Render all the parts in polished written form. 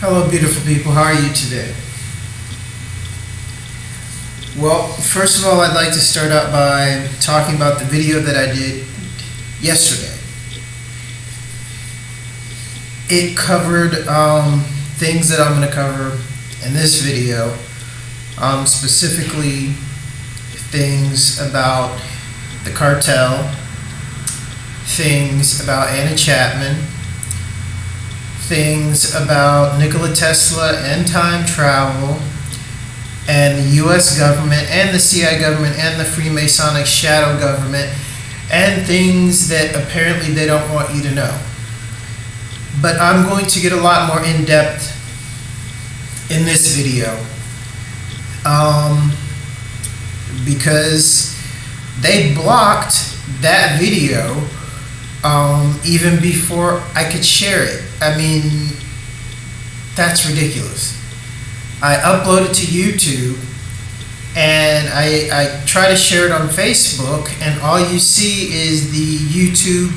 Hello, beautiful people. How are you today? Well, first of all, I'd like to start out by talking about the video that I did yesterday. It covered things that I'm going to cover in this video, specifically things about the cartel, things about Anna Chapman, things about Nikola Tesla and time travel, and the US government and the CIA government and the Freemasonic shadow government, and things that apparently they don't want you to know. But I'm going to get a lot more in depth in this video because they blocked that video even before I could share it. I mean, that's ridiculous. I upload it to YouTube and I try to share it on Facebook, and all you see is the YouTube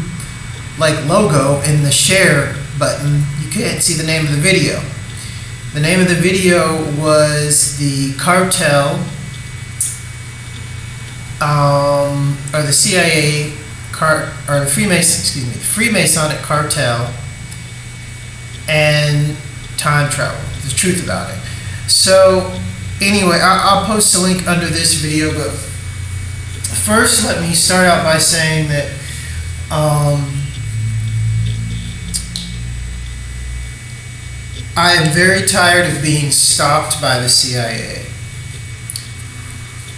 logo in the share button. You can't see the name of the video. The name of the video was the Cartel, or the CIA or the Freemasonic cartel and time travel. The truth about it. So anyway, I'll post a link under this video, but first let me start out by saying that I am very tired of being stalked by the CIA.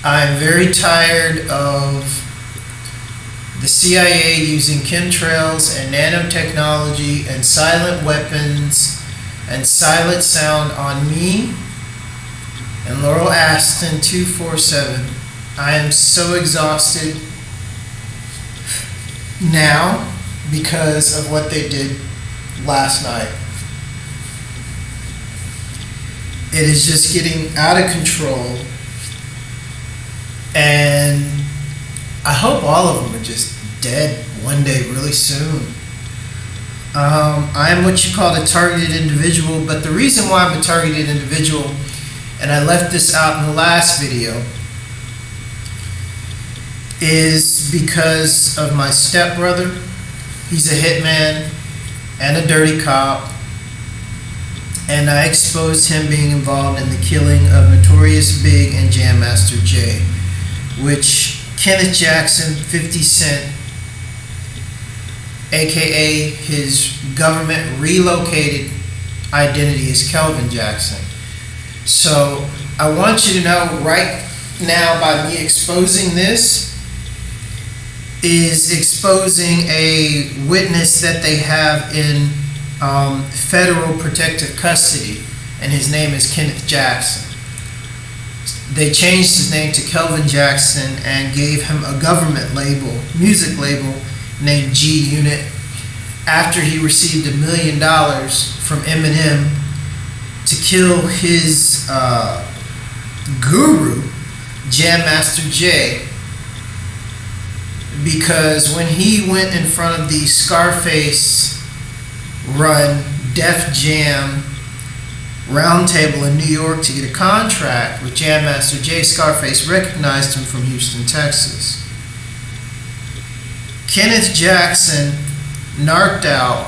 I am very tired of the CIA using chemtrails and nanotechnology and silent weapons and silent sound on me and Laurel Aston 247. I am so exhausted now because of what they did last night. It is just getting out of control, and I hope all of them are just dead one day really soon. I am what you call a targeted individual, but the reason why I'm a targeted individual, and I left this out in the last video, is because of my stepbrother. He's a hitman and a dirty cop, and I exposed him being involved in the killing of Notorious Big and Jam Master Jay, which Kenneth Jackson, 50 Cent, aka his government relocated identity is Kelvin Jackson. So I want you to know right now, by me exposing this, is exposing a witness that they have in federal protective custody, and his name is Kenneth Jackson. They changed his name to Kelvin Jackson and gave him a government label, music label, named G Unit, after he received $1 million from Eminem to kill his guru, Jam Master Jay, because when he went in front of the Scarface run Def Jam Roundtable in New York to get a contract with Jam Master Jay, Scarface recognized him from Houston, Texas. Kenneth Jackson narked out,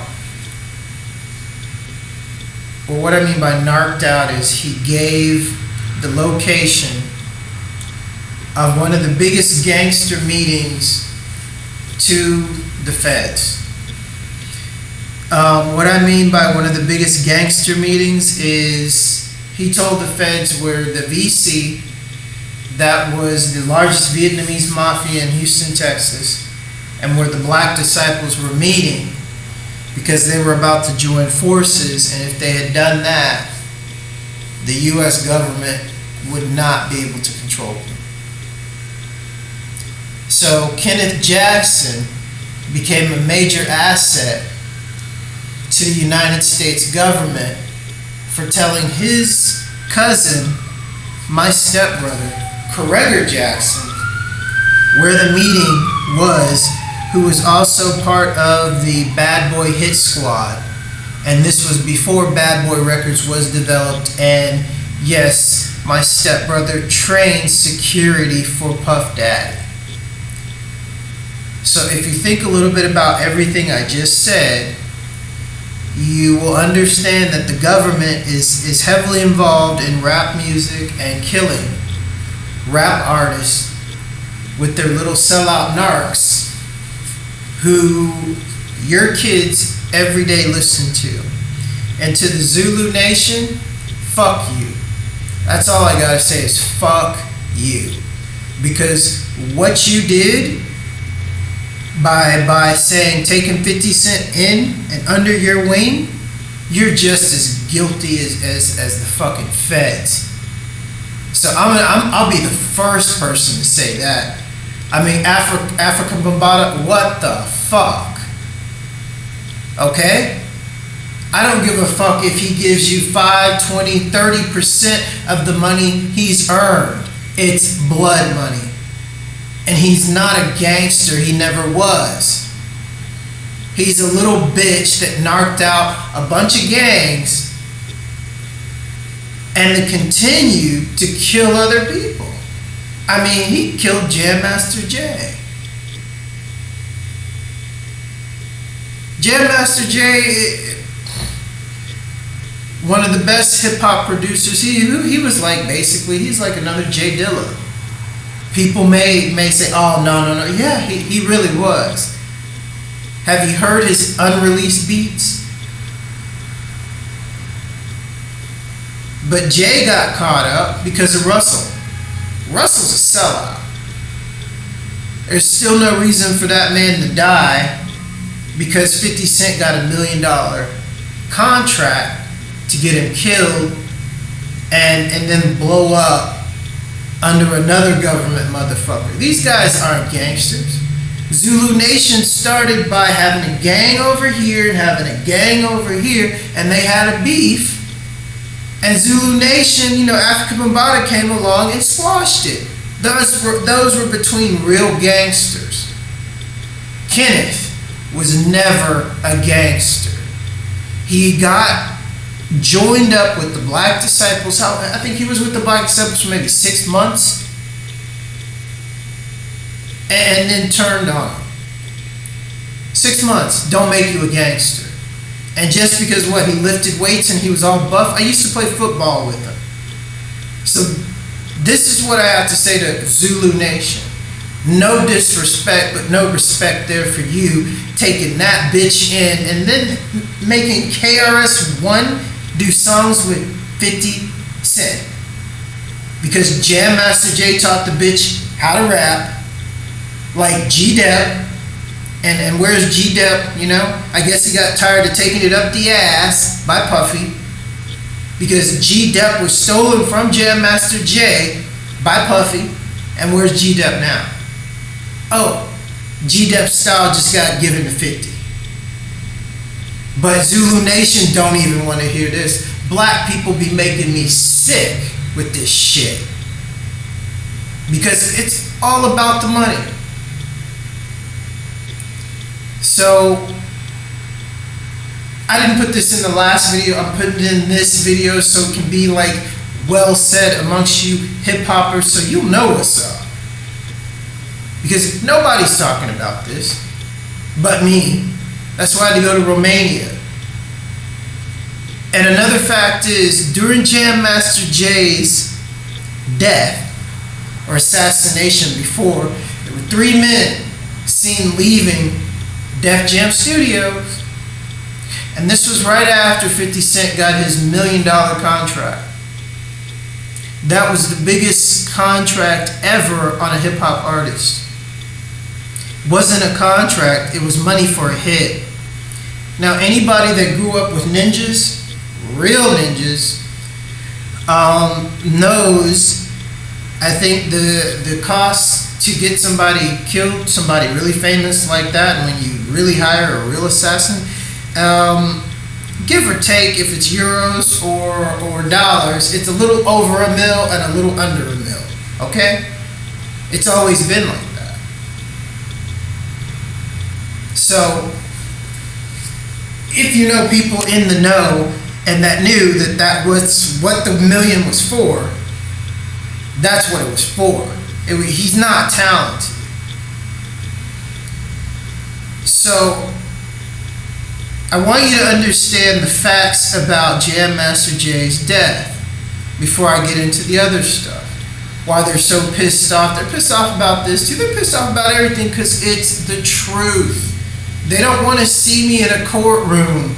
or what I mean by narked out is he gave the location of one of the biggest gangster meetings to the feds. What I mean by one of the biggest gangster meetings is he told the feds where the VC, that was the largest Vietnamese mafia in Houston, Texas, and where the Black Disciples were meeting because they were about to join forces, and if they had done that, the US government would not be able to control them. So Kenneth Jackson became a major asset to the United States government for telling his cousin, my stepbrother, Corregor Jackson, where the meeting was, who was also part of the Bad Boy Hit Squad, And this was before Bad Boy Records was developed. And yes, my stepbrother trained security for Puff Daddy. So if you think a little bit about everything I just said, you will understand that the government is heavily involved in rap music and killing rap artists with their little sellout narcs who your kids every day listen to. And to the Zulu Nation, fuck you. That's all I gotta say is fuck you. Because what you did by saying taking 50 Cent in and under your wing, you're just as guilty as the fucking feds. So I'll be the first person to say that. I mean, African Bambaataa, what the fuck? Okay? I don't give a fuck if he gives you 5, 20, 30% of the money he's earned. It's blood money. And he's not a gangster, he never was. He's a little bitch that narked out a bunch of gangs and to continue to kill other people. I mean, he killed Jam Master Jay. Jam Master Jay, one of the best hip-hop producers. He was like, basically, he's like another Jay Dilla. People may say, oh, no. Yeah, he really was. Have you heard his unreleased beats? But Jay got caught up because of Russell. Russell's a sellout. There's still no reason for that man to die because 50 Cent got $1 million contract to get him killed and then blow up under another government motherfucker. These guys aren't gangsters. Zulu Nation started by having a gang over here and having a gang over here, and they had a beef. And Zulu Nation, African Bambaataa came along and squashed it. Those were between real gangsters. Kenneth was never a gangster. He got joined up with the Black Disciples. I think he was with the Black Disciples for maybe 6 months. And then turned on him. 6 months don't make you a gangster. And just because he lifted weights and he was all buff. I used to play football with him. So this is what I have to say to Zulu Nation. No disrespect, but no respect there for you taking that bitch in and then making KRS-One do songs with 50 Cent. Because Jam Master Jay taught the bitch how to rap. Like G-Dep, and where's G-Dep, I guess he got tired of taking it up the ass by Puffy, because G-Dep was stolen from Jam Master Jay by Puffy, and where's G-Dep now? Oh, G-Dep's style just got given to 50. But Zulu Nation don't even want to hear this. Black people be making me sick with this shit, because it's all about the money. So, I didn't put this in the last video, I'm putting it in this video so it can be like well said amongst you hip-hoppers so you'll know what's up. Because nobody's talking about this but me. That's why I had to go to Romania. And another fact is, during Jam Master Jay's death or assassination before, there were 3 men seen leaving Def Jam Studios. And this was right after 50 Cent got his $1 million contract. That was the biggest contract ever on a hip-hop artist. It wasn't a contract, it was money for a hit. Now, anybody that grew up with ninjas, real ninjas, knows, I think the cost to get somebody killed, somebody really famous like that, and when you really hire a real assassin, give or take, if it's euros or dollars, it's a little over $1 million and a little under $1 million, okay? It's always been like that. So, if you know people in the know and that knew that that was what the million was for, that's what it was for. He's not talented. So I want you to understand the facts about Jam Master Jay's death before I get into the other stuff. Why they're so pissed off. They're pissed off about this too. They're pissed off about everything because it's the truth. They don't want to see me in a courtroom.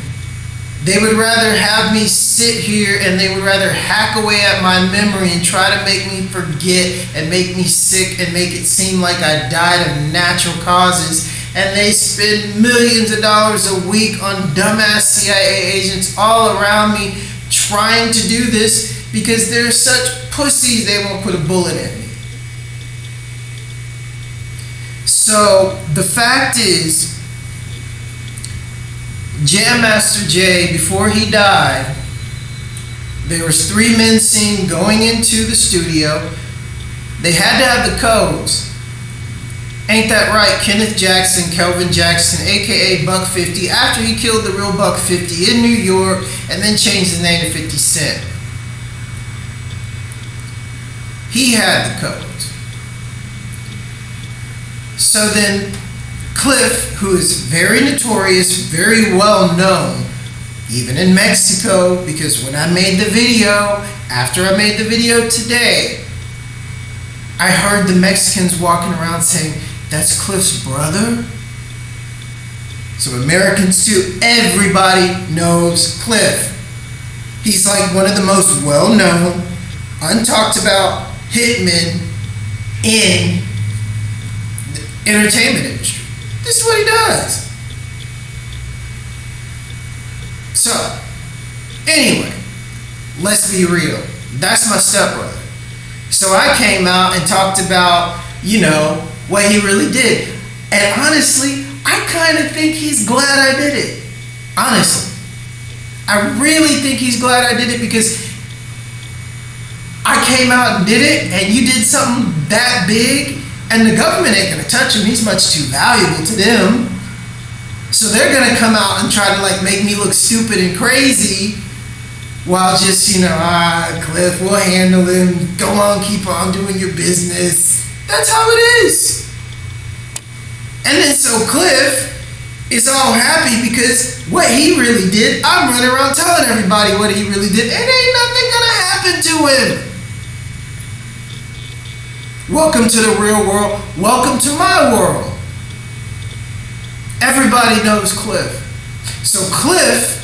They would rather have me sit here, and they would rather hack away at my memory and try to make me forget and make me sick and make it seem like I died of natural causes. And they spend millions of dollars a week on dumbass CIA agents all around me trying to do this because they're such pussies they won't put a bullet in me. So the fact is, Jam Master Jay, before he died, there was 3 men seen going into the studio. They had to have the codes. Ain't that right? Kenneth Jackson, Kelvin Jackson, aka Buck 50, after he killed the real Buck 50 in New York and then changed his name to 50 Cent. He had the codes. So then Cliff, who is very notorious, very well known, even in Mexico, because when I made the video, after I made the video today, I heard the Mexicans walking around saying, "That's Cliff's brother?" So Americans too, everybody knows Cliff. He's like one of the most well-known, untalked about hitmen in the entertainment industry. This is what he does. So, anyway, let's be real. That's my stepbrother. So I came out and talked about, what he really did. And honestly, I kind of think he's glad I did it. Honestly. I really think he's glad I did it because I came out and did it, and you did something that big, and the government ain't gonna touch him. He's much too valuable to them. So they're gonna come out and try to make me look stupid and crazy while just, Cliff, we'll handle him. Go on, keep on doing your business. That's how it is. And then so Cliff is all happy because what he really did, I'm running around telling everybody what he really did, and ain't nothing gonna happen to him. Welcome to the real world. Welcome to my world. Everybody knows Cliff. So Cliff,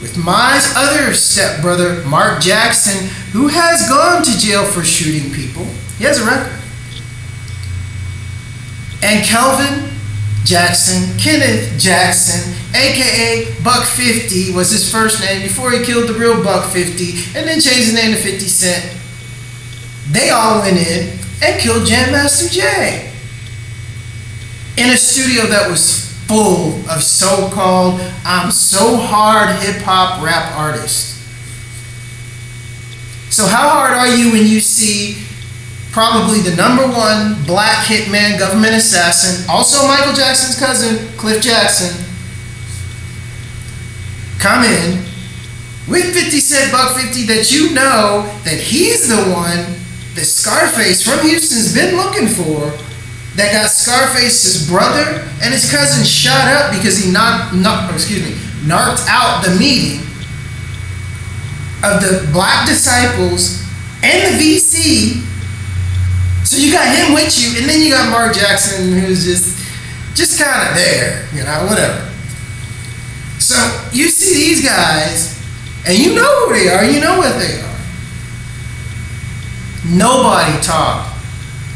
with my other stepbrother, Mark Jackson, who has gone to jail for shooting people. He has a record. And Kelvin Jackson, Kenneth Jackson, aka Buck 50 was his first name before he killed the real Buck 50 and then changed his name to 50 Cent. They all went in and killed Jam Master Jay in a studio that was full of so-called I'm so hard hip-hop rap artists. So how hard are you when you see probably the #1 black hitman, government assassin, also Michael Jackson's cousin, Cliff Jackson, come in with 50 Cent, Buck 50, that you know that he's the one that Scarface from Houston's been looking for, that got Scarface's brother and his cousin shot up because he narked out the meeting of the black disciples and the VC. So you got him with you, and then you got Mark Jackson, who's just kind of there, whatever. So you see these guys, and you know who they are, you know what they are. Nobody talked.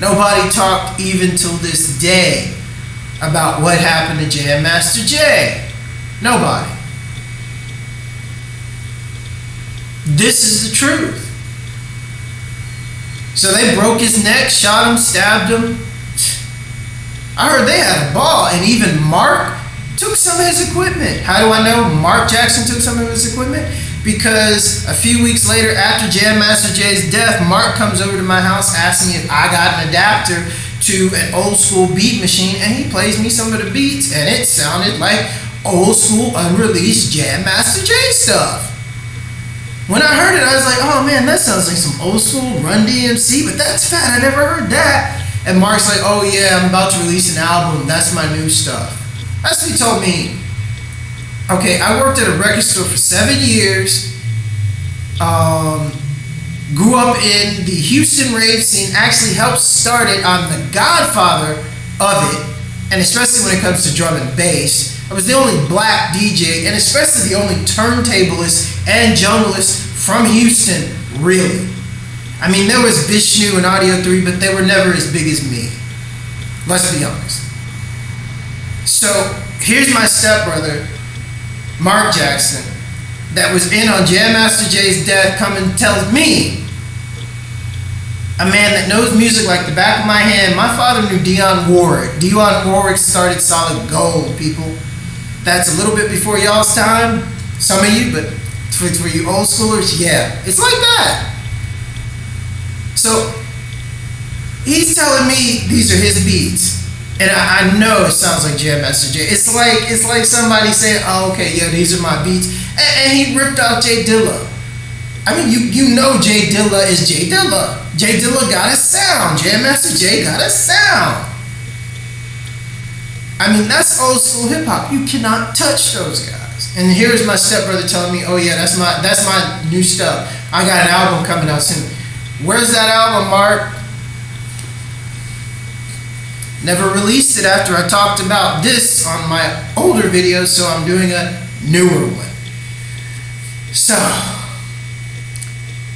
Nobody talked even till this day about what happened to Jam Master Jay. Nobody. This is the truth. So they broke his neck, shot him, stabbed him. I heard they had a ball, and even Mark took some of his equipment. How do I know Mark Jackson took some of his equipment? Because a few weeks later, after Jam Master Jay's death, Mark comes over to my house asking if I got an adapter to an old school beat machine, and he plays me some of the beats, and it sounded like old school, unreleased Jam Master Jay stuff. When I heard it, I was like, oh man, that sounds like some old school Run DMC, but that's fat, I never heard that. And Mark's like, oh yeah, I'm about to release an album, that's my new stuff. That's what he told me. Okay, I worked at a record store for 7 years, grew up in the Houston rave scene, actually helped start it. I'm the godfather of it, and especially when it comes to drum and bass. I was the only black DJ, and especially the only turntablist and junglist from Houston, really. I mean, there was Vishnu and Audio 3, but they were never as big as me. Let's be honest. So, here's my stepbrother, Mark Jackson, that was in on Jam Master Jay's death, come and tells me, a man that knows music like the back of my hand. My father knew Dionne Warwick. Dionne Warwick started Solid Gold, people. That's a little bit before y'all's time, some of you, but for you old schoolers, yeah, it's like that. So he's telling me these are his beats, and I know it sounds like Jam Master Jay. It's like somebody saying, "Oh, okay, yeah, these are my beats," and he ripped out Jay Dilla. I mean, you know Jay Dilla is Jay Dilla. Jay Dilla got a sound. Jam Master Jay got a sound. I mean, that's old school hip hop. You cannot touch those guys. And here's my stepbrother telling me, "Oh yeah, that's my new stuff. I got an album coming out soon." Where's that album, Mark? Never released it after I talked about this on my older videos, so I'm doing a newer one. So,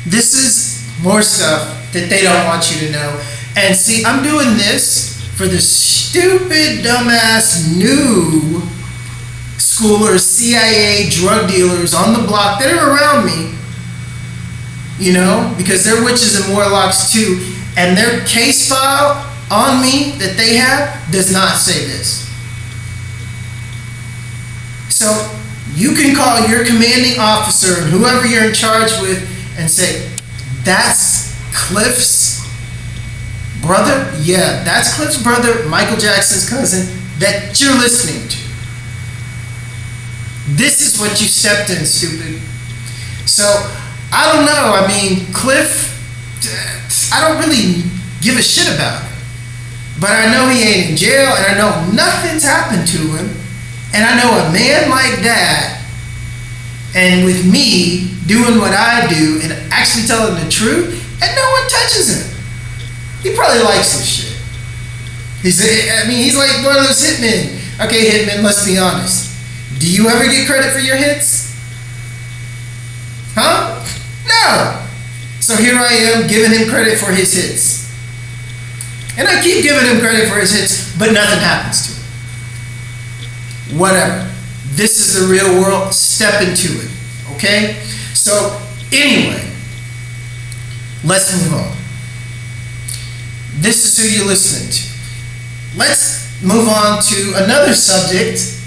this is more stuff that they don't want you to know. And see, I'm doing this for the stupid, dumbass, new schoolers, CIA, drug dealers on the block that are around me. You know, because they're witches and warlocks too, and their case file on me that they have does not say this. So you can call your commanding officer and whoever you're in charge with and say, "That's Cliff's brother? Yeah, that's Cliff's brother, Michael Jackson's cousin, that you're listening to. This is what you stepped in, stupid." So I don't know. I mean, Cliff, I don't really give a shit about him. But I know he ain't in jail, and I know nothing's happened to him. And I know a man like that, and with me doing what I do and actually telling the truth, and no one touches him. He probably likes this shit. He's like one of those hitmen. Okay, hitmen, let's be honest. Do you ever get credit for your hits? Huh? No. So here I am giving him credit for his hits. And I keep giving him credit for his hits, but nothing happens to him. Whatever. This is the real world. Step into it. Okay? So, anyway, let's move on. This is who you're listening to. Let's move on to another subject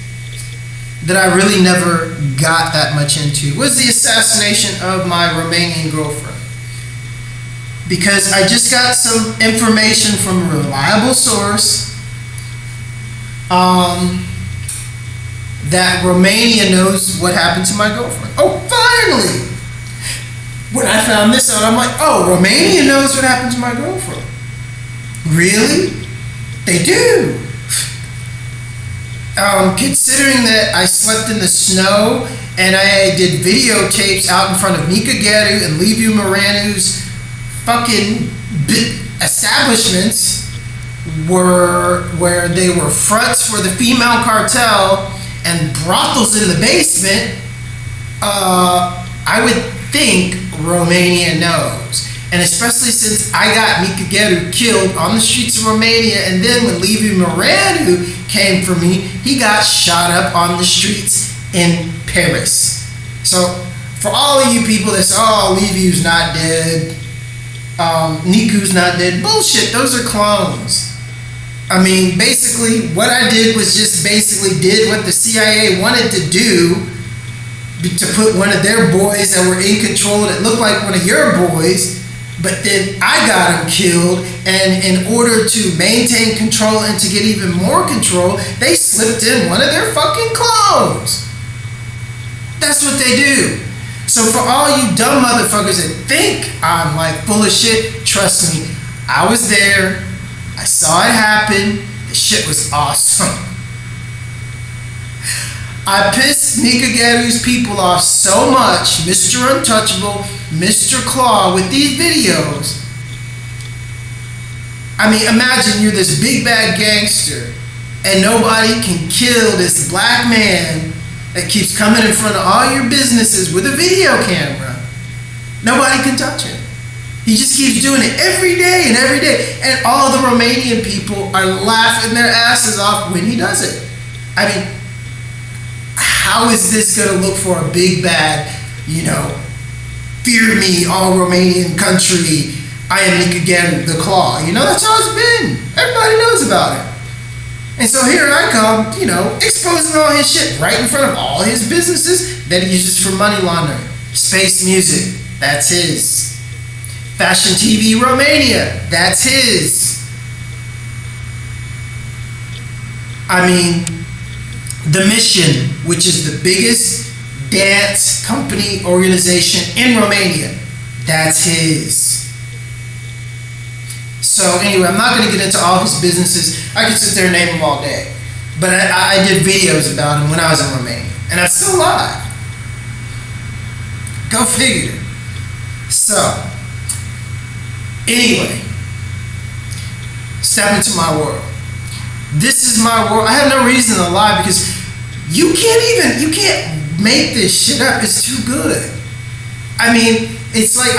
that I really never got that much into, was the assassination of my Romanian girlfriend. Because I just got some information from a reliable source that Romania knows what happened to my girlfriend. Oh, finally! When I found this out, I'm like, oh, Romania knows what happened to my girlfriend. Really? They do. Considering that I slept in the snow and I did videotapes out in front of Nika Geru and Liviu Moranu's fucking establishments where they were fronts for the female cartel and brothels in the basement, I would think Romania knows. And especially since I got Nika Geru killed on the streets of Romania, and then when Liviu Moranu came for me, he got shot up on the streets in Paris. So for all of you people that say, oh, Liviu's not dead, Niku's not dead, bullshit, those are clones. I mean, basically what I did was just basically did what the CIA wanted to do, to put one of their boys that were in control that looked like one of your boys. But then I got him killed, and in order to maintain control and to get even more control, they slipped in one of their fucking clones. phones. That's what they do. So for all you dumb motherfuckers that think I'm like full of shit, trust me, I was there. I saw it happen. The shit was awesome. I pissed Nika Garu's people off so much, Mr. Untouchable, Mr. Claw, with these videos. I mean, imagine you're this big bad gangster and nobody can kill this black man that keeps coming in front of all your businesses with a video camera. Nobody can touch him. He just keeps doing it every day and every day. And all the Romanian people are laughing their asses off when he does it. I mean, how is this going to look for a big bad, fear me, all Romanian country, I am Nika Garu, the Claw. That's how it's been. Everybody knows about it. And so here I come, exposing all his shit right in front of all his businesses that he uses for money laundering. Space Music, that's his. Fashion TV Romania, that's his. I mean, The Mission, which is the biggest dance company organization in Romania, that's his. So anyway, I'm not going to get into all his businesses. I could sit there and name them all day. But I did videos about him when I was in Romania. And I'm still alive. Go figure. So, anyway, step into my world. This is my world. I have no reason to lie because you can't make this shit up. It's too good. I mean, it's like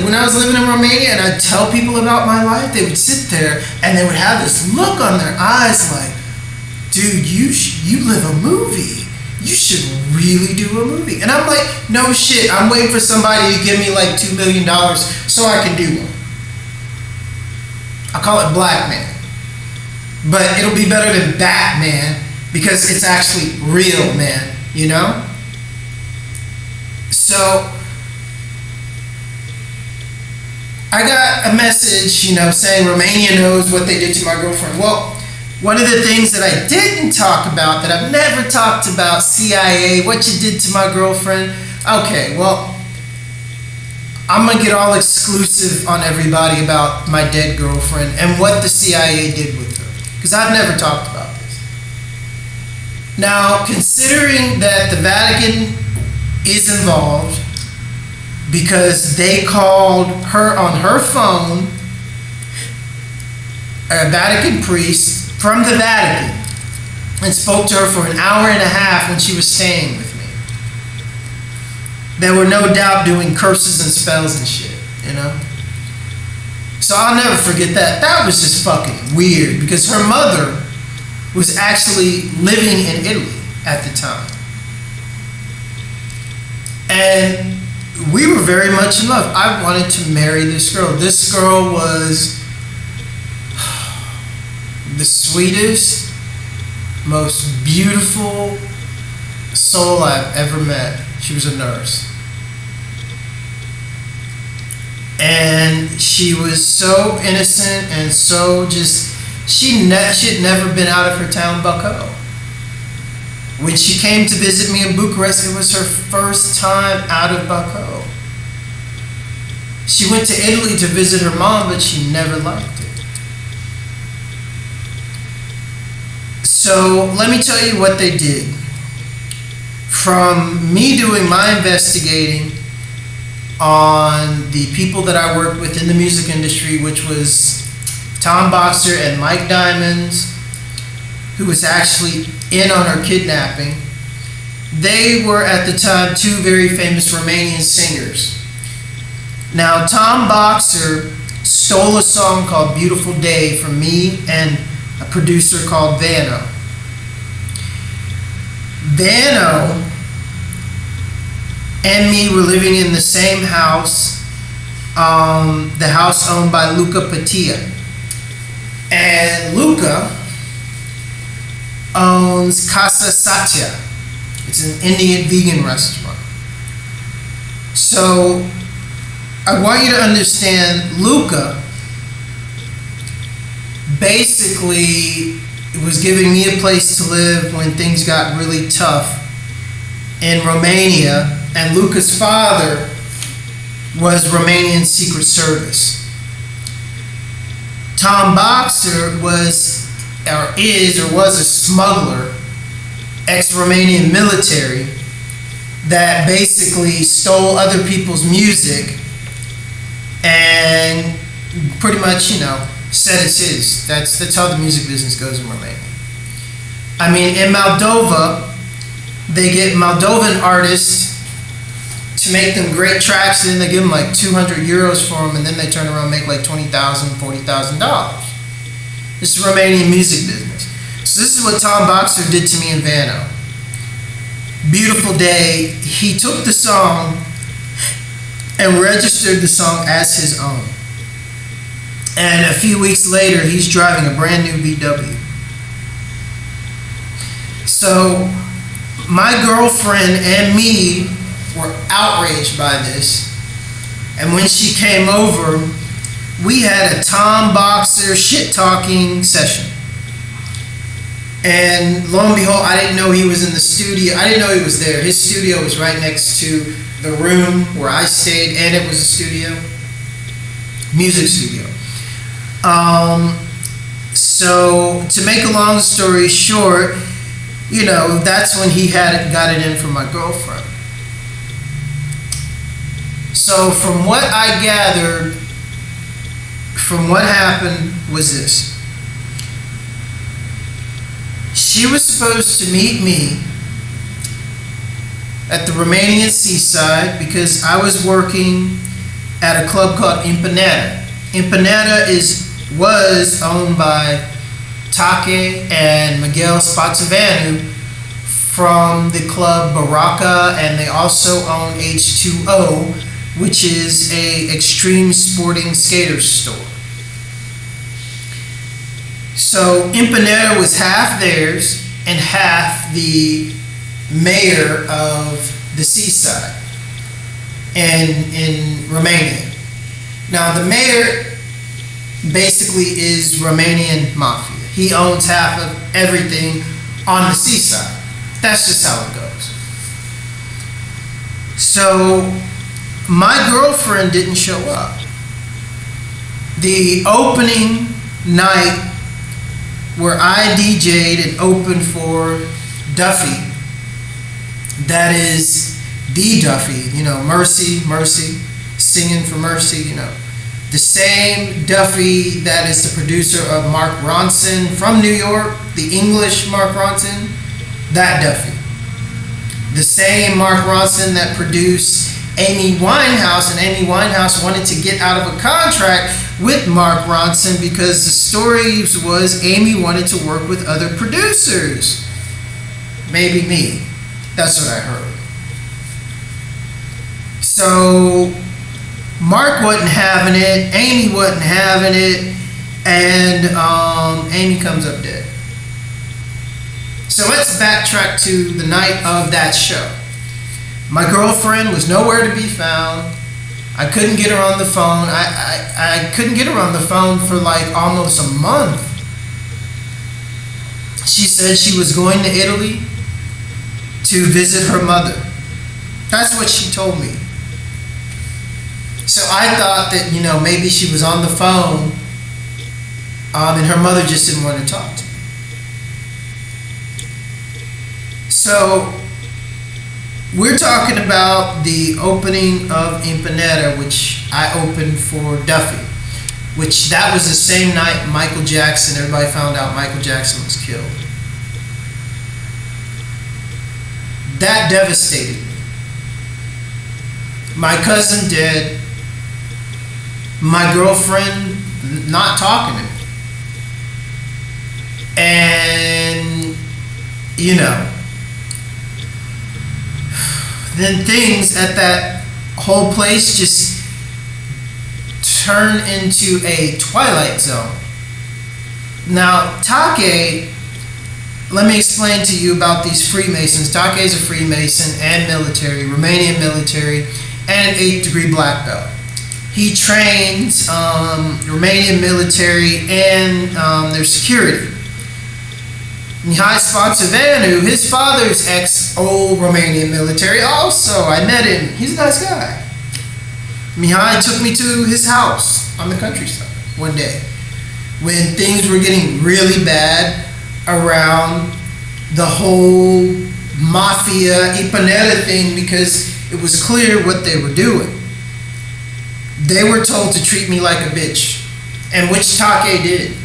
when I was living in Romania and I'd tell people about my life, they would sit there and they would have this look on their eyes like, dude, you live a movie. You should really do a movie. And I'm like, no shit, I'm waiting for somebody to give me like $2 million so I can do one. I call it Blackman. But it'll be better than Batman because it's actually real, man, So, I got a message, saying Romania knows what they did to my girlfriend. Well, one of the things that I didn't talk about, that I've never talked about, CIA, what you did to my girlfriend. Okay, well, I'm going to get all exclusive on everybody about my dead girlfriend and what the CIA did with her. Because I've never talked about this. Now, considering that the Vatican is involved, because they called her on her phone, a Vatican priest from the Vatican, and spoke to her for an hour and a half when she was staying with me. They were no doubt doing curses and spells and shit, So I'll never forget that. That was just fucking weird because her mother was actually living in Italy at the time. And we were very much in love. I wanted to marry this girl. This girl was the sweetest, most beautiful soul I've ever met. She was a nurse. And she was so innocent and so just, she had never been out of her town, Bacău. When she came to visit me in Bucharest, it was her first time out of Bacău. She went to Italy to visit her mom, but she never liked it. So let me tell you what they did. From me doing my investigating on the people that I worked with in the music industry, which was Tom Boxer and Mike Diamonds, who was actually in on her kidnapping. They were at the time two very famous Romanian singers. Now, Tom Boxer stole a song called Beautiful Day from me and a producer called Vano. Vano and me were living in the same house, the house owned by Luca Patia. And Luca owns Casa Satya. It's an Indian vegan restaurant. So I want you to understand, Luca basically was giving me a place to live when things got really tough in Romania, and Luca's father was Romanian Secret Service. Tom Boxer was a smuggler, ex-Romanian military, that basically stole other people's music and pretty much, said it's his. That's how the music business goes in Romania. I mean, in Moldova, they get Moldovan artists to make them great tracks, and they give them like 200 euros for them, and then they turn around and make like $20,000, $40,000. This is Romanian music business. So this is what Tom Boxer did to me in Vano. Beautiful day. He took the song and registered the song as his own. And a few weeks later, he's driving a brand new VW. So my girlfriend and me were outraged by this. And when she came over, we had a Tom Boxer shit-talking session. And lo and behold, I didn't know he was in the studio. I didn't know he was there. His studio was right next to the room where I stayed, and it was a studio, music studio. So to make a long story short, that's when he got it in for my girlfriend. So from what I gathered, from what happened was this. She was supposed to meet me at the Romanian seaside because I was working at a club called Empanada. Empanada was owned by Take and Miguel Spatsavanu from the club Baraka, and they also own H2O, which is a extreme sporting skater store. So Empanada was half theirs and half the mayor of the seaside in Romania. Now the mayor basically is Romanian mafia. He owns half of everything on the seaside. That's just how it goes. So my girlfriend didn't show up. The opening night where I DJ'd and opened for Duffy, that is the Duffy, Mercy, Mercy, singing for Mercy, the same Duffy that is the producer of Mark Ronson from New York, the English Mark Ronson, that Duffy. The same Mark Ronson that produced Amy Winehouse, and Amy Winehouse wanted to get out of a contract with Mark Ronson because the story was Amy wanted to work with other producers. Maybe me. That's what I heard. So Mark wasn't having it, Amy wasn't having it, and Amy comes up dead. So let's backtrack to the night of that show. My girlfriend was nowhere to be found. I couldn't get her on the phone. I couldn't get her on the phone for like almost a month. She said she was going to Italy to visit her mother. That's what she told me. So I thought that, maybe she was on the phone and her mother just didn't want to talk to me. So we're talking about the opening of Empanada, which I opened for Duffy, which that was the same night Michael Jackson, everybody found out Michael Jackson was killed. That devastated me. My cousin dead, my girlfriend not talking to me. And, then things at that whole place just turn into a twilight zone. Now, Take, let me explain to you about these Freemasons. Take is a Freemason and military, Romanian military, and an 8th degree black belt. He trains Romanian military and their security. Mihai Spotsevanu, his father's ex-old Romanian military, also, I met him. He's a nice guy. Mihai took me to his house on the countryside one day when things were getting really bad around the whole mafia Ipanema thing, because it was clear what they were doing. They were told to treat me like a bitch, and which Take did.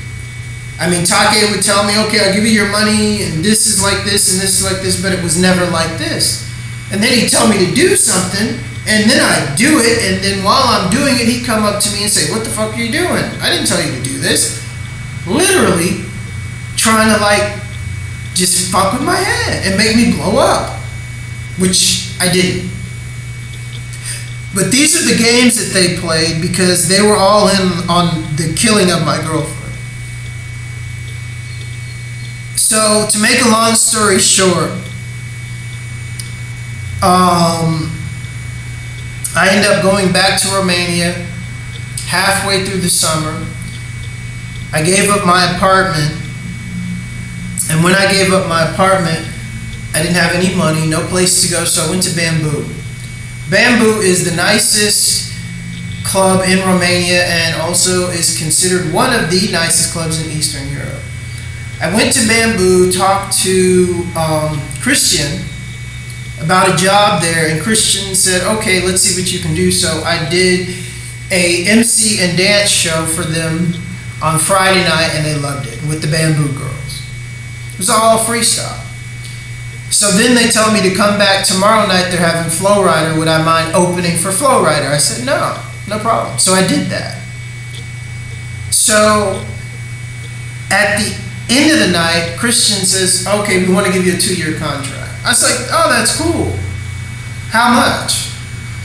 I mean, Take would tell me, okay, I'll give you your money, and this is like this, and this is like this, but it was never like this. And then he'd tell me to do something, and then I'd do it, and then while I'm doing it, he'd come up to me and say, what the fuck are you doing? I didn't tell you to do this. Literally trying to like just fuck with my head and make me blow up, which I didn't. But these are the games that they played because they were all in on the killing of my girlfriend. So to make a long story short, I ended up going back to Romania halfway through the summer. I gave up my apartment, and when I gave up my apartment, I didn't have any money, no place to go, so I went to Bamboo. Bamboo is the nicest club in Romania and also is considered one of the nicest clubs in Eastern Europe. I went to Bamboo, talked to Cristian about a job there, and Cristian said, okay, let's see what you can do. So I did a MC and dance show for them on Friday night, and they loved it, with the Bamboo girls. It was all freestyle. So then they tell me to come back tomorrow night, they're having Flowrider, would I mind opening for Flowrider? I said, no problem. So I did that. So at the end of the night, Cristian says, okay, we want to give you a 2-year contract. I was like, oh, that's cool. How much?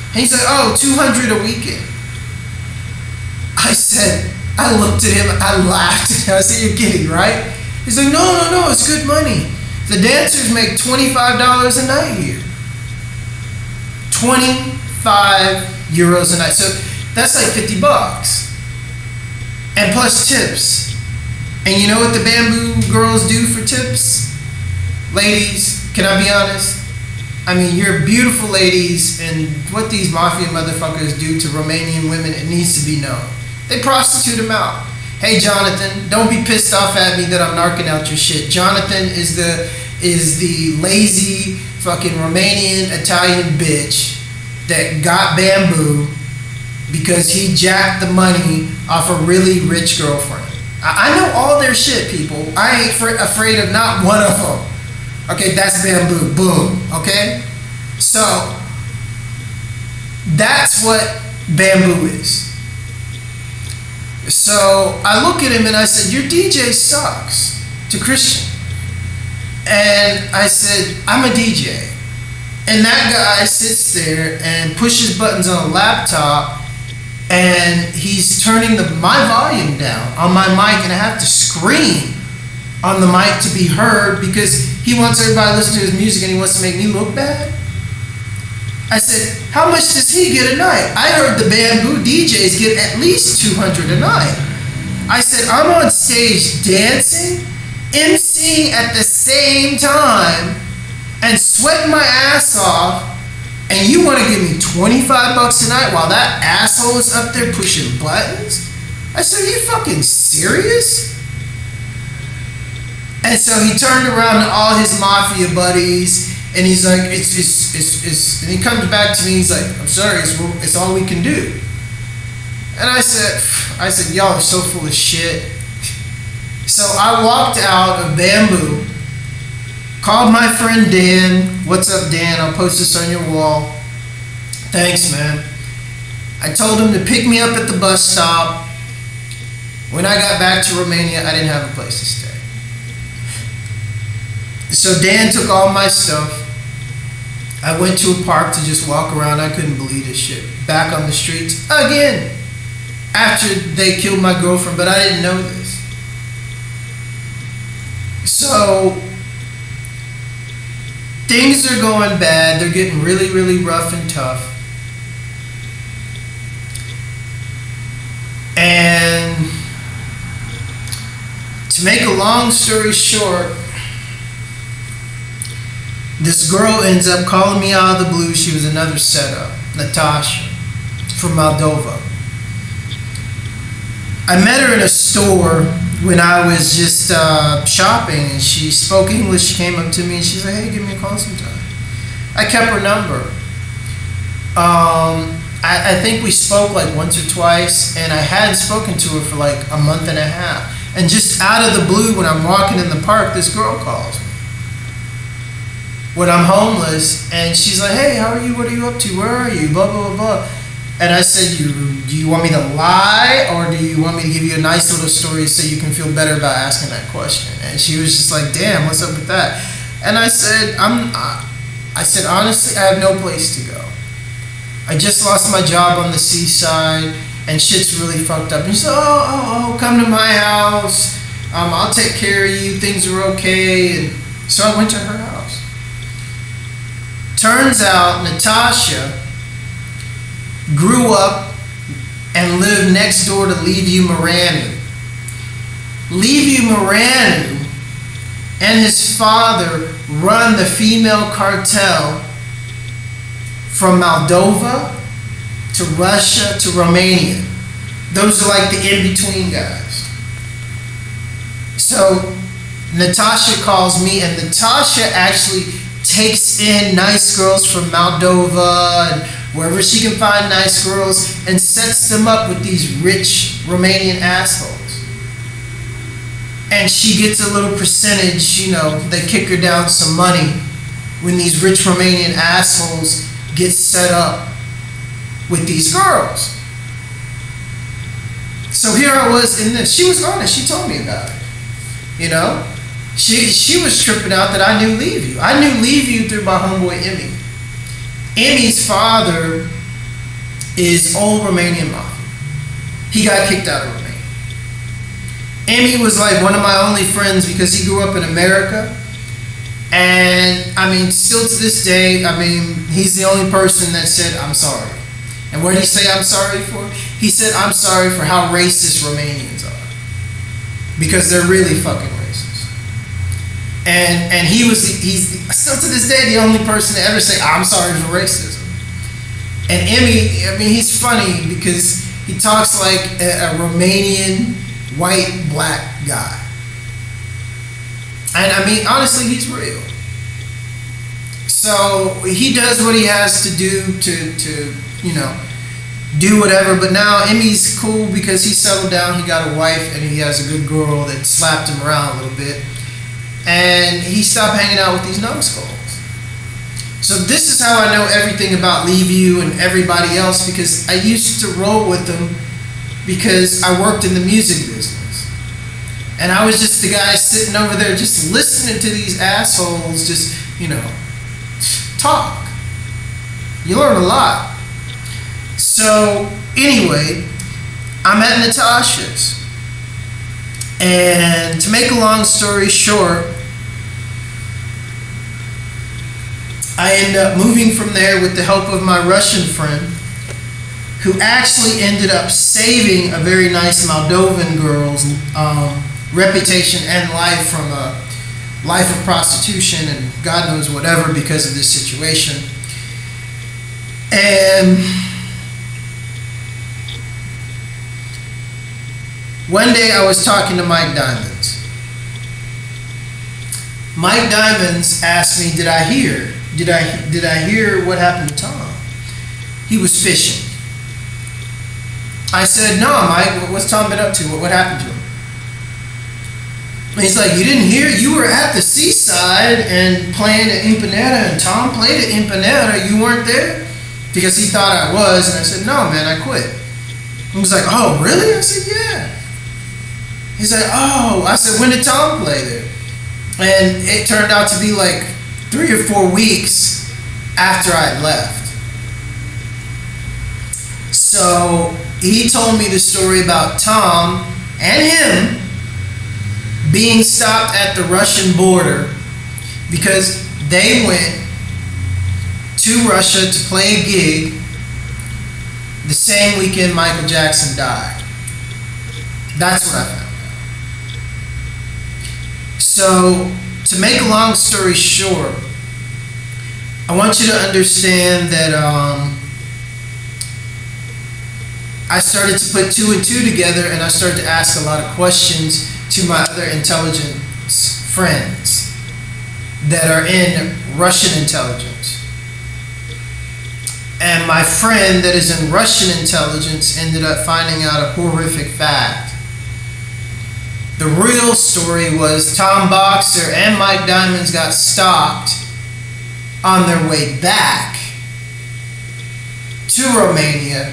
And he's like, oh, $200 a weekend. I said, I looked at him, I laughed. I said, you're kidding, right? He's like, no, it's good money. The dancers make $25 a night here. 25 euros a night. So that's like $50. And plus tips. And you know what the Bamboo girls do for tips? Ladies, can I be honest? I mean, you're beautiful ladies, and what these mafia motherfuckers do to Romanian women, it needs to be known. They prostitute them out. Hey, Jonathan, don't be pissed off at me that I'm narking out your shit. Jonathan is the lazy fucking Romanian Italian bitch that got Bamboo because he jacked the money off a really rich girlfriend. I know all their shit, people. I ain't afraid of not one of them. Okay, that's Bamboo. Boom. Okay? So, that's what Bamboo is. So, I look at him and I said, your DJ sucks, to Cristian. And I said, I'm a DJ. And that guy sits there and pushes buttons on a laptop, and he's turning my volume down on my mic, and I have to scream on the mic to be heard because he wants everybody to listen to his music and he wants to make me look bad. I said, how much does he get a night? I heard the Bamboo DJs get at least $200 a night. I said, I'm on stage dancing, emceeing at the same time, and sweating my ass off, and you want to give me $25 a night while that asshole is up there pushing buttons? I said, are you fucking serious? And so he turned around to all his mafia buddies, and he's like, it's and he comes back to me, he's like, I'm sorry, it's all we can do. And I said, y'all are so full of shit. So I walked out of Bamboo, called my friend Dan. What's up, Dan? I'll post this on your wall. Thanks, man. I told him to pick me up at the bus stop. When I got back to Romania, I didn't have a place to stay. So Dan took all my stuff. I went to a park to just walk around. I couldn't believe this shit. Back on the streets again. After they killed my girlfriend, but I didn't know this. So things are going bad. They're getting really, really rough and tough. And to make a long story short, This girl ends up calling me out of the blue. She was another setup, Natasha, from Moldova. I met her in a store when I was just shopping, and she spoke English. She came up to me and she's like, hey, give me a call sometime. I kept her number. I think we spoke like once or twice, and I hadn't spoken to her for like a month and a half. And just out of the blue, when I'm walking in the park, this girl calls me. When I'm homeless, and she's like, hey, how are you? What are you up to? Where are you? Blah, blah, blah, blah. And I said, do you want me to lie, or do you want me to give you a nice little story so you can feel better about asking that question? And she was just like, damn, what's up with that? And I said, honestly, I have no place to go. I just lost my job on the seaside, and shit's really fucked up. And she said, oh, come to my house. I'll take care of you. Things are okay. And so I went to her house. Turns out Natasha grew up and lived next door to Levi Moranu. Levi Moranu and his father run the female cartel from Moldova to Russia to Romania. Those are like the in-between guys. So Natasha calls me, and Natasha actually takes in nice girls from Moldova and wherever she can find nice girls, and sets them up with these rich Romanian assholes. And she gets a little percentage, you know, they kick her down some money when these rich Romanian assholes get set up with these girls. So here I was in this. She was honest. She told me about it. You know? She was tripping out that I knew Levi. I knew Levi through my homeboy Emmy. Emmy's father is old Romanian mafia. He got kicked out of Romania. Emmy was like one of my only friends because he grew up in America. And I mean, still to this day, I mean, he's the only person that said, I'm sorry. And what did he say I'm sorry for? He said, I'm sorry for how racist Romanians are. Because they're really fucking racist. And he's still to this day the only person to ever say, I'm sorry for racism. And Emmy, I mean, he's funny because he talks like a Romanian white black guy. And I mean, honestly, he's real. So he does what he has to do to you know, do whatever. But now Emmy's cool because he settled down, he got a wife, and he has a good girl that slapped him around a little bit. And he stopped hanging out with these numbskulls. So this is how I know everything about Levi and everybody else, because I used to roll with them because I worked in the music business. And I was just the guy sitting over there just listening to these assholes just, you know, talk. You learn a lot. So anyway, I'm at Natasha's. And to make a long story short, I end up moving from there with the help of my Russian friend, who actually ended up saving a very nice Moldovan girl's reputation and life from a life of prostitution and God knows whatever because of this situation. And one day I was talking to Mike Diamonds. Mike Diamonds asked me, did I hear what happened to Tom? He was fishing. I said, no, Mike, what's Tom been up to? What happened to him? And he's like, you didn't hear? You were at the seaside and playing at Empanada, and Tom played at Empanada. You weren't there? Because he thought I was, and I said, no, man, I quit. He was like, oh, really? I said, yeah. He's like, oh. I said, when did Tom play there? And it turned out to be like 3 or 4 weeks after I left. So he told me the story about Tom and him being stopped at the Russian border because they went to Russia to play a gig the same weekend Michael Jackson died. That's what I found out. So, to make a long story short, I want you to understand that I started to put two and two together, and I started to ask a lot of questions to my other intelligence friends that are in Russian intelligence. And my friend that is in Russian intelligence ended up finding out a horrific fact. The real story was Tom Boxer and Mike Diamonds got stopped on their way back to Romania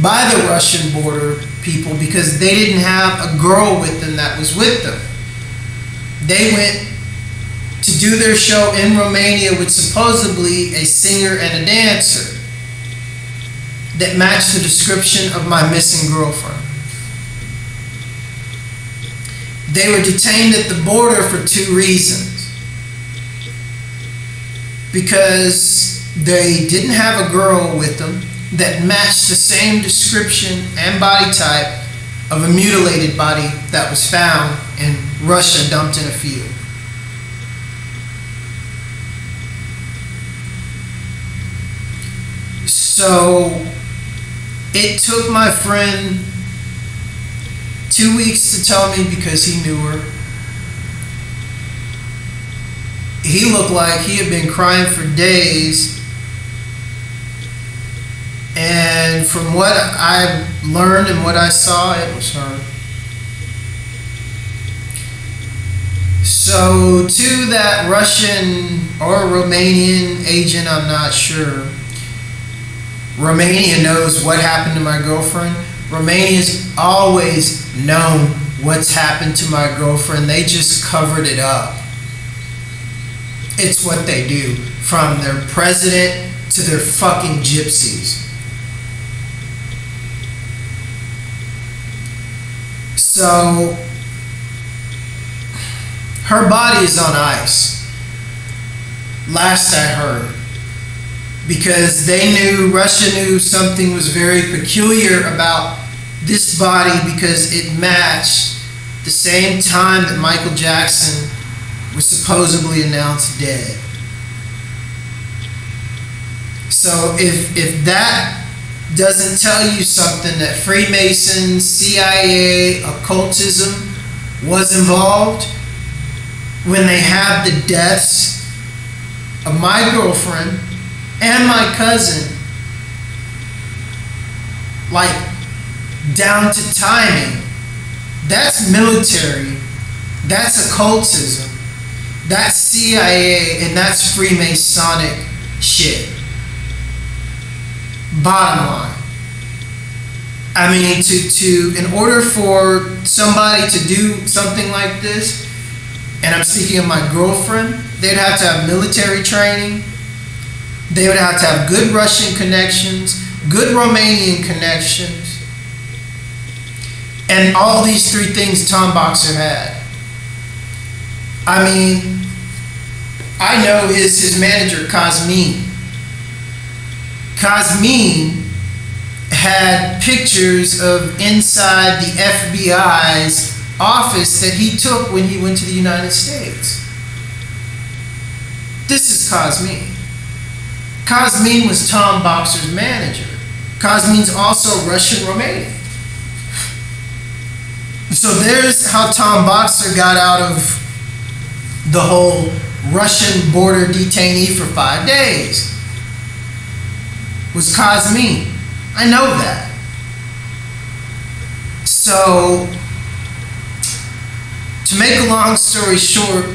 by the Russian border people because they didn't have a girl with them that was with them. They went to do their show in Romania with supposedly a singer and a dancer that matched the description of my missing girlfriend. They were detained at the border for two reasons. Because they didn't have a girl with them that matched the same description and body type of a mutilated body that was found in Russia, dumped in a field. So it took my friend 2 weeks to tell me because he knew her. He looked like he had been crying for days. And from what I learned and what I saw, it was her. So to that Russian or Romanian agent, I'm not sure. Romania knows what happened to my girlfriend. Romania's always known what's happened to my girlfriend. They just covered it up. It's what they do, from their president to their fucking gypsies. So, her body is on ice, last I heard, because they knew, Russia knew something was very peculiar about this body because it matched the same time that Michael Jackson was supposedly announced dead. So if that doesn't tell you something, that Freemasons, CIA, occultism was involved when they had the deaths of my girlfriend and my cousin, like down to timing, that's military, that's occultism. That's CIA and that's Freemasonic shit. Bottom line. I mean, in order for somebody to do something like this, and I'm speaking of my girlfriend, they'd have to have military training. They would have to have good Russian connections, good Romanian connections, and all these three things Tom Boxer had. I mean, I know his manager, Cosmin. Cosmin had pictures of inside the FBI's office that he took when he went to the United States. This is Cosmin. Cosmin was Tom Boxer's manager. Cosmin's also Russian Romanian. So there's how Tom Boxer got out of the whole Russian border detainee for 5 days. Was Cosmin. I know that. So, to make a long story short,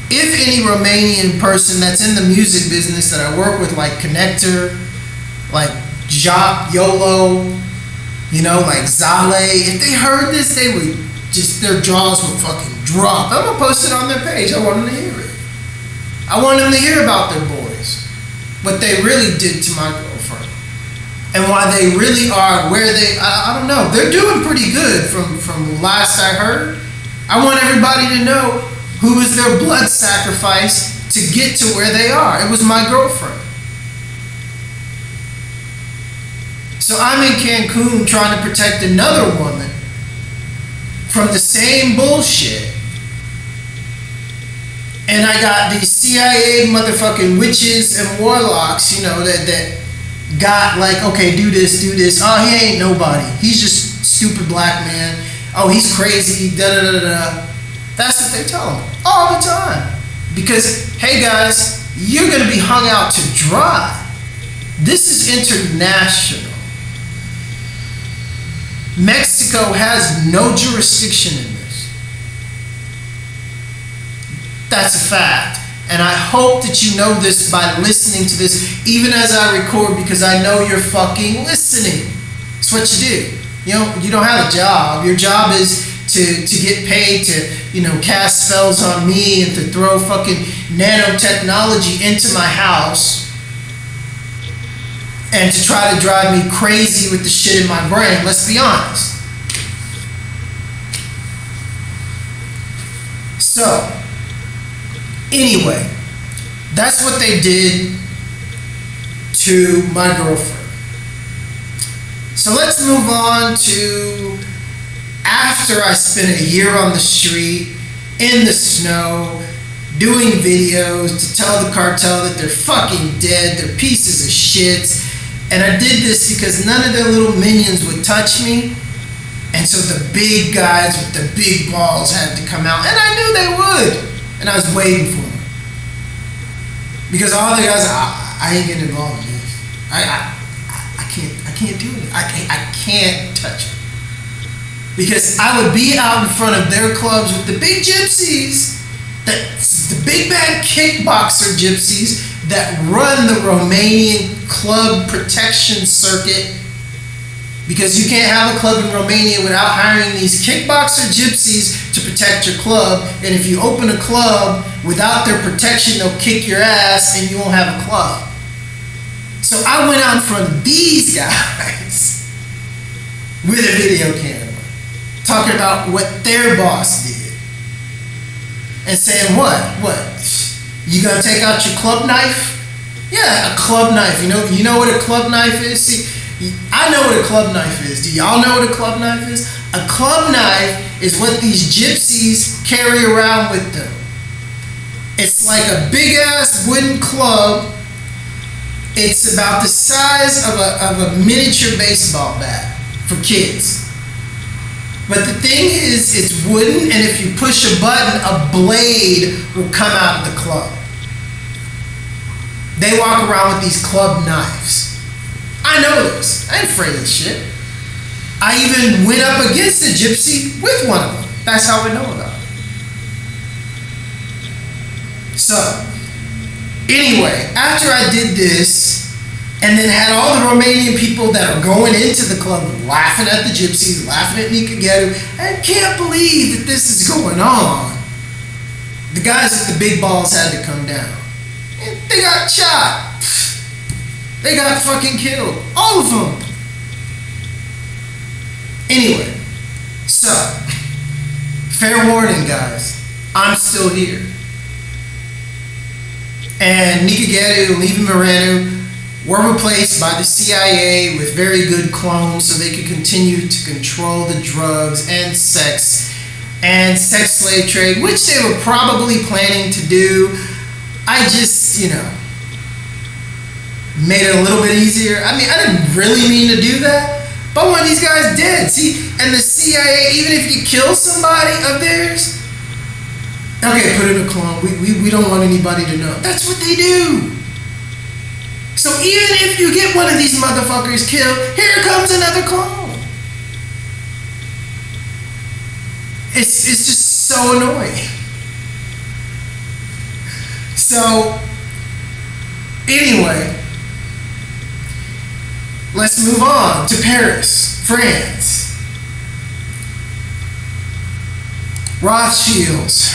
if any Romanian person that's in the music business that I work with, like Connector, like Jacques, YOLO, like Zale, if they heard this, they would just, their jaws would fucking drop. I'm gonna post it on their page. I want them to hear it. I want them to hear about their boys, what they really did to my girlfriend, and why they really are where they, I don't know, they're doing pretty good from last I heard. I want everybody to know who was their blood sacrifice to get to where they are. It was my girlfriend. So I'm in Cancun trying to protect another woman from the same bullshit. And I got these CIA motherfucking witches and warlocks, you know, that got like, okay, do this. Oh, he ain't nobody. He's just stupid black man. Oh, he's crazy, da-da-da-da. That's what they tell him all the time. Because, hey guys, you're going to be hung out to dry. This is international. Mexico has no jurisdiction in this. That's a fact. And I hope that you know this by listening to this, even as I record, because I know you're fucking listening. It's what you do. You know, you don't have a job. Your job is to get paid to, you know, cast spells on me and to throw fucking nanotechnology into my house and to try to drive me crazy with the shit in my brain. Let's be honest. So, anyway, that's what they did to my girlfriend. So let's move on to after I spent a year on the street, in the snow, doing videos to tell the cartel that they're fucking dead, they're pieces of shit. And I did this because none of their little minions would touch me. And so the big guys with the big balls had to come out. And I knew they would. And I was waiting for them. Because all the guys, I ain't getting involved in this. I can't do it. I can't touch it. Because I would be out in front of their clubs with the big gypsies, the big bad kickboxer gypsies that run the Romanian club protection circuit. Because you can't have a club in Romania without hiring these kickboxer gypsies to protect your club. And if you open a club without their protection, they'll kick your ass and you won't have a club. So I went out in front of these guys with a video camera, talking about what their boss did. And saying what? You gonna take out your club knife? Yeah, a club knife. You know what a club knife is? See, I know what a club knife is. Do y'all know what a club knife is? A club knife is what these gypsies carry around with them. It's like a big ass wooden club. It's about the size of a miniature baseball bat for kids. But the thing is, it's wooden, and if you push a button, a blade will come out of the club. They walk around with these club knives. I know this. I ain't afraid of this shit. I even went up against a gypsy with one of them. That's how I know about it. So, anyway, after I did this, and then had all the Romanian people that are going into the club laughing at the gypsies, laughing at Nicolae, I can't believe that this is going on. The guys with the big balls had to come down. And they got shot. They got fucking killed. All of them. Anyway, so, fair warning, guys. I'm still here. And Nicolae and Levi Moreno were replaced by the CIA with very good clones so they could continue to control the drugs and sex slave trade, which they were probably planning to do. I just, made it a little bit easier. I mean, I didn't really mean to do that, but one of these guys did. See, and the CIA, even if you kill somebody of theirs, okay, put in a clone. We don't want anybody to know. That's what they do. So even if you get one of these motherfuckers killed, here comes another clone. It's just so annoying. So, anyway, let's move on to Paris, France. Rothschilds.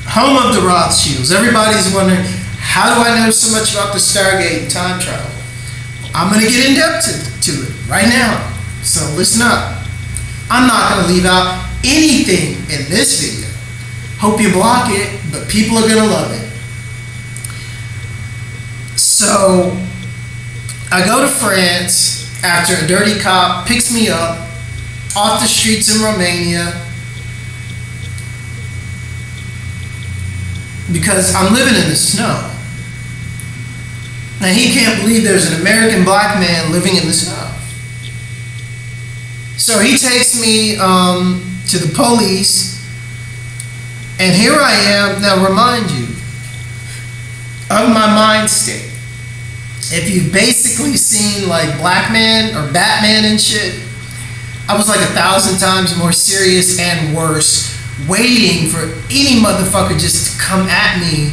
Home of the Rothschilds. Everybody's wondering, how do I know so much about the Stargate and time travel? I'm going to get in depth to it right now. So listen up. I'm not going to leave out anything in this video. Hope you block it, but people are going to love it. So I go to France after a dirty cop picks me up off the streets in Romania. because I'm living in the snow. And he can't believe there's an American black man living in the snow. So he takes me to the police, and here I am. Now remind you of my mind state. If you've basically seen like Blackman or Batman and shit, I was like 1,000 times more serious and worse, waiting for any motherfucker just to come at me.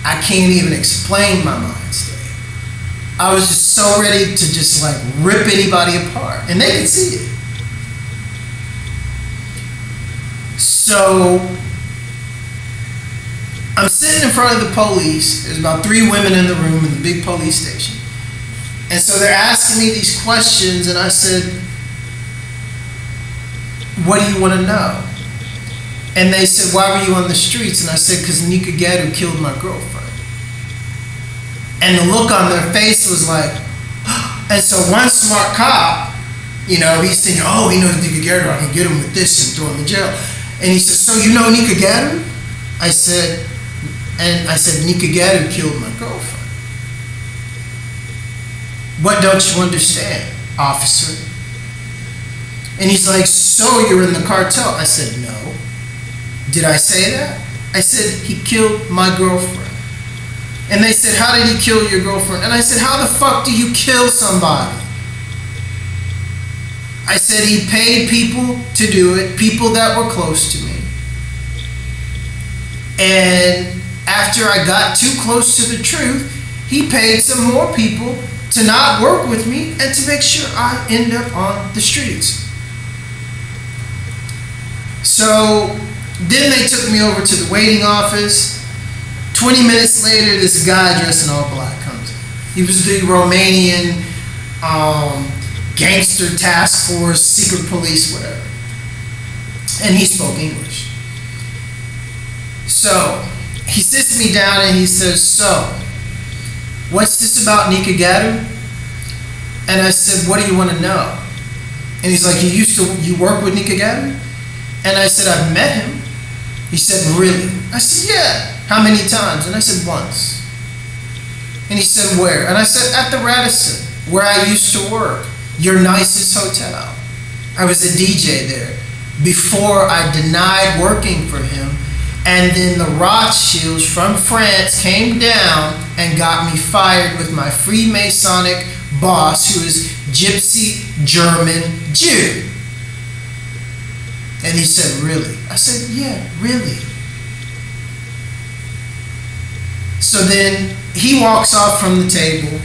I can't even explain my mind state. I was just so ready to just like rip anybody apart, and they could see it. So I'm sitting in front of the police. There's about 3 women in the room in the big police station. And so they're asking me these questions, and I said, what do you want to know? And they said, why were you on the streets? And I said, because Nika Gadu killed my girlfriend. And the look on their face was like, and so one smart cop, he's thinking, oh, he knows Nika Gadu, I can get him with this and throw him in jail. And he said, so you know Nika Gadu? I said, Nika Gadu killed my girlfriend. What don't you understand, officer? And he's like, so you're in the cartel? I said, no. Did I say that? I said, he killed my girlfriend. And they said, how did he kill your girlfriend? And I said, how the fuck do you kill somebody? I said, he paid people to do it, people that were close to me. And after I got too close to the truth, he paid some more people to not work with me and to make sure I end up on the streets. So then they took me over to the waiting office. 20 minutes later, this guy dressed in all black comes in. He was the Romanian gangster task force, secret police, whatever. And he spoke English. So he sits me down and he says, so, what's this about Nika Gadu? And I said, what do you want to know? And he's like, you work with Nika Gadu? And I said, I've met him. He said, really? I said, yeah. How many times? And I said, once. And he said, where? And I said, at the Radisson, where I used to work. Your nicest hotel. I was a DJ there before I denied working for him. And then the Rothschilds from France came down and got me fired with my Freemasonic boss, who is Gypsy German Jew. And he said, really? I said, yeah, really. So then he walks off from the table.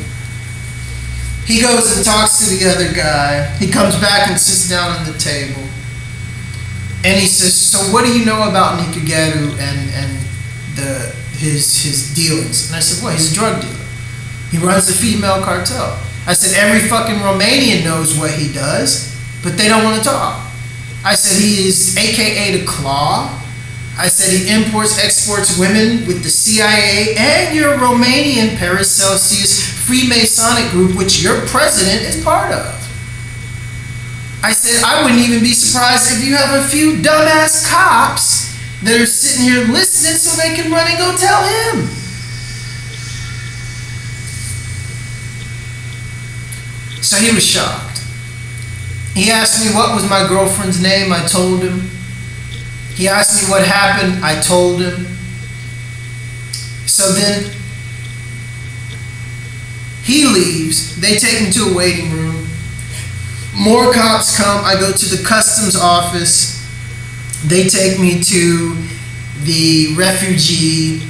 He goes and talks to the other guy. He comes back and sits down on the table. And he says, so what do you know about Nika Gadu and his dealings? And I said, well, he's a drug dealer. He runs a female cartel. I said, every fucking Romanian knows what he does, but they don't want to talk. I said, he is AKA the Claw. I said, he imports, exports women with the CIA and your Romanian Paracelsus Freemasonic group, which your president is part of. I said, I wouldn't even be surprised if you have a few dumbass cops that are sitting here listening so they can run and go tell him. So he was shocked. He asked me what was my girlfriend's name. I told him. He asked me what happened. I told him. So then he leaves. They take him to a waiting room. More cops come. I go to the customs office. They take me to the refugee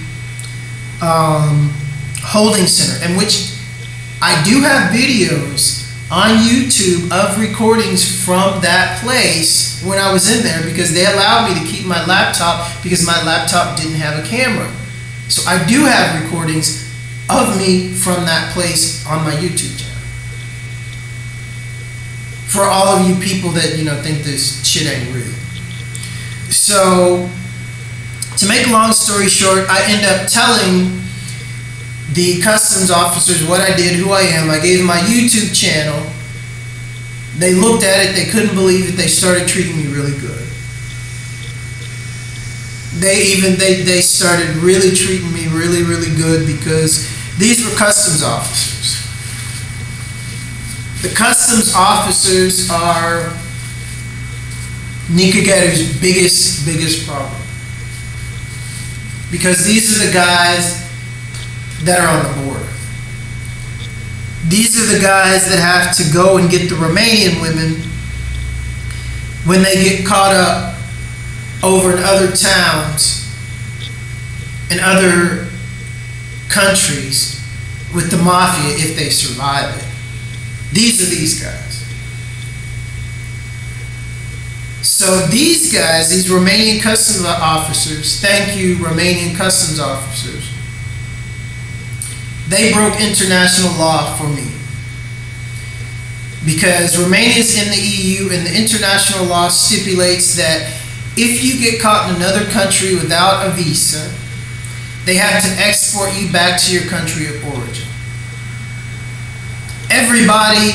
holding center, in which I do have videos on YouTube of recordings from that place when I was in there, because they allowed me to keep my laptop because my laptop didn't have a camera. So I do have recordings of me from that place on my YouTube channel. For all of you people that, think this shit ain't real. So, to make a long story short, I end up telling the customs officers what I did, who I am. I gave them my YouTube channel. They looked at it, they couldn't believe it, they started treating me really good. They started really treating me really, really good because these were customs officers. The customs officers are Nikageru's biggest problem. Because these are the guys that are on the border. These are the guys that have to go and get the Romanian women when they get caught up over in other towns and other countries with the mafia if they survive it. These are these guys. So these guys, these Romanian customs officers, thank you Romanian customs officers, they broke international law for me. Because Romania is in the EU and the international law stipulates that if you get caught in another country without a visa, they have to export you back to your country of origin. Everybody,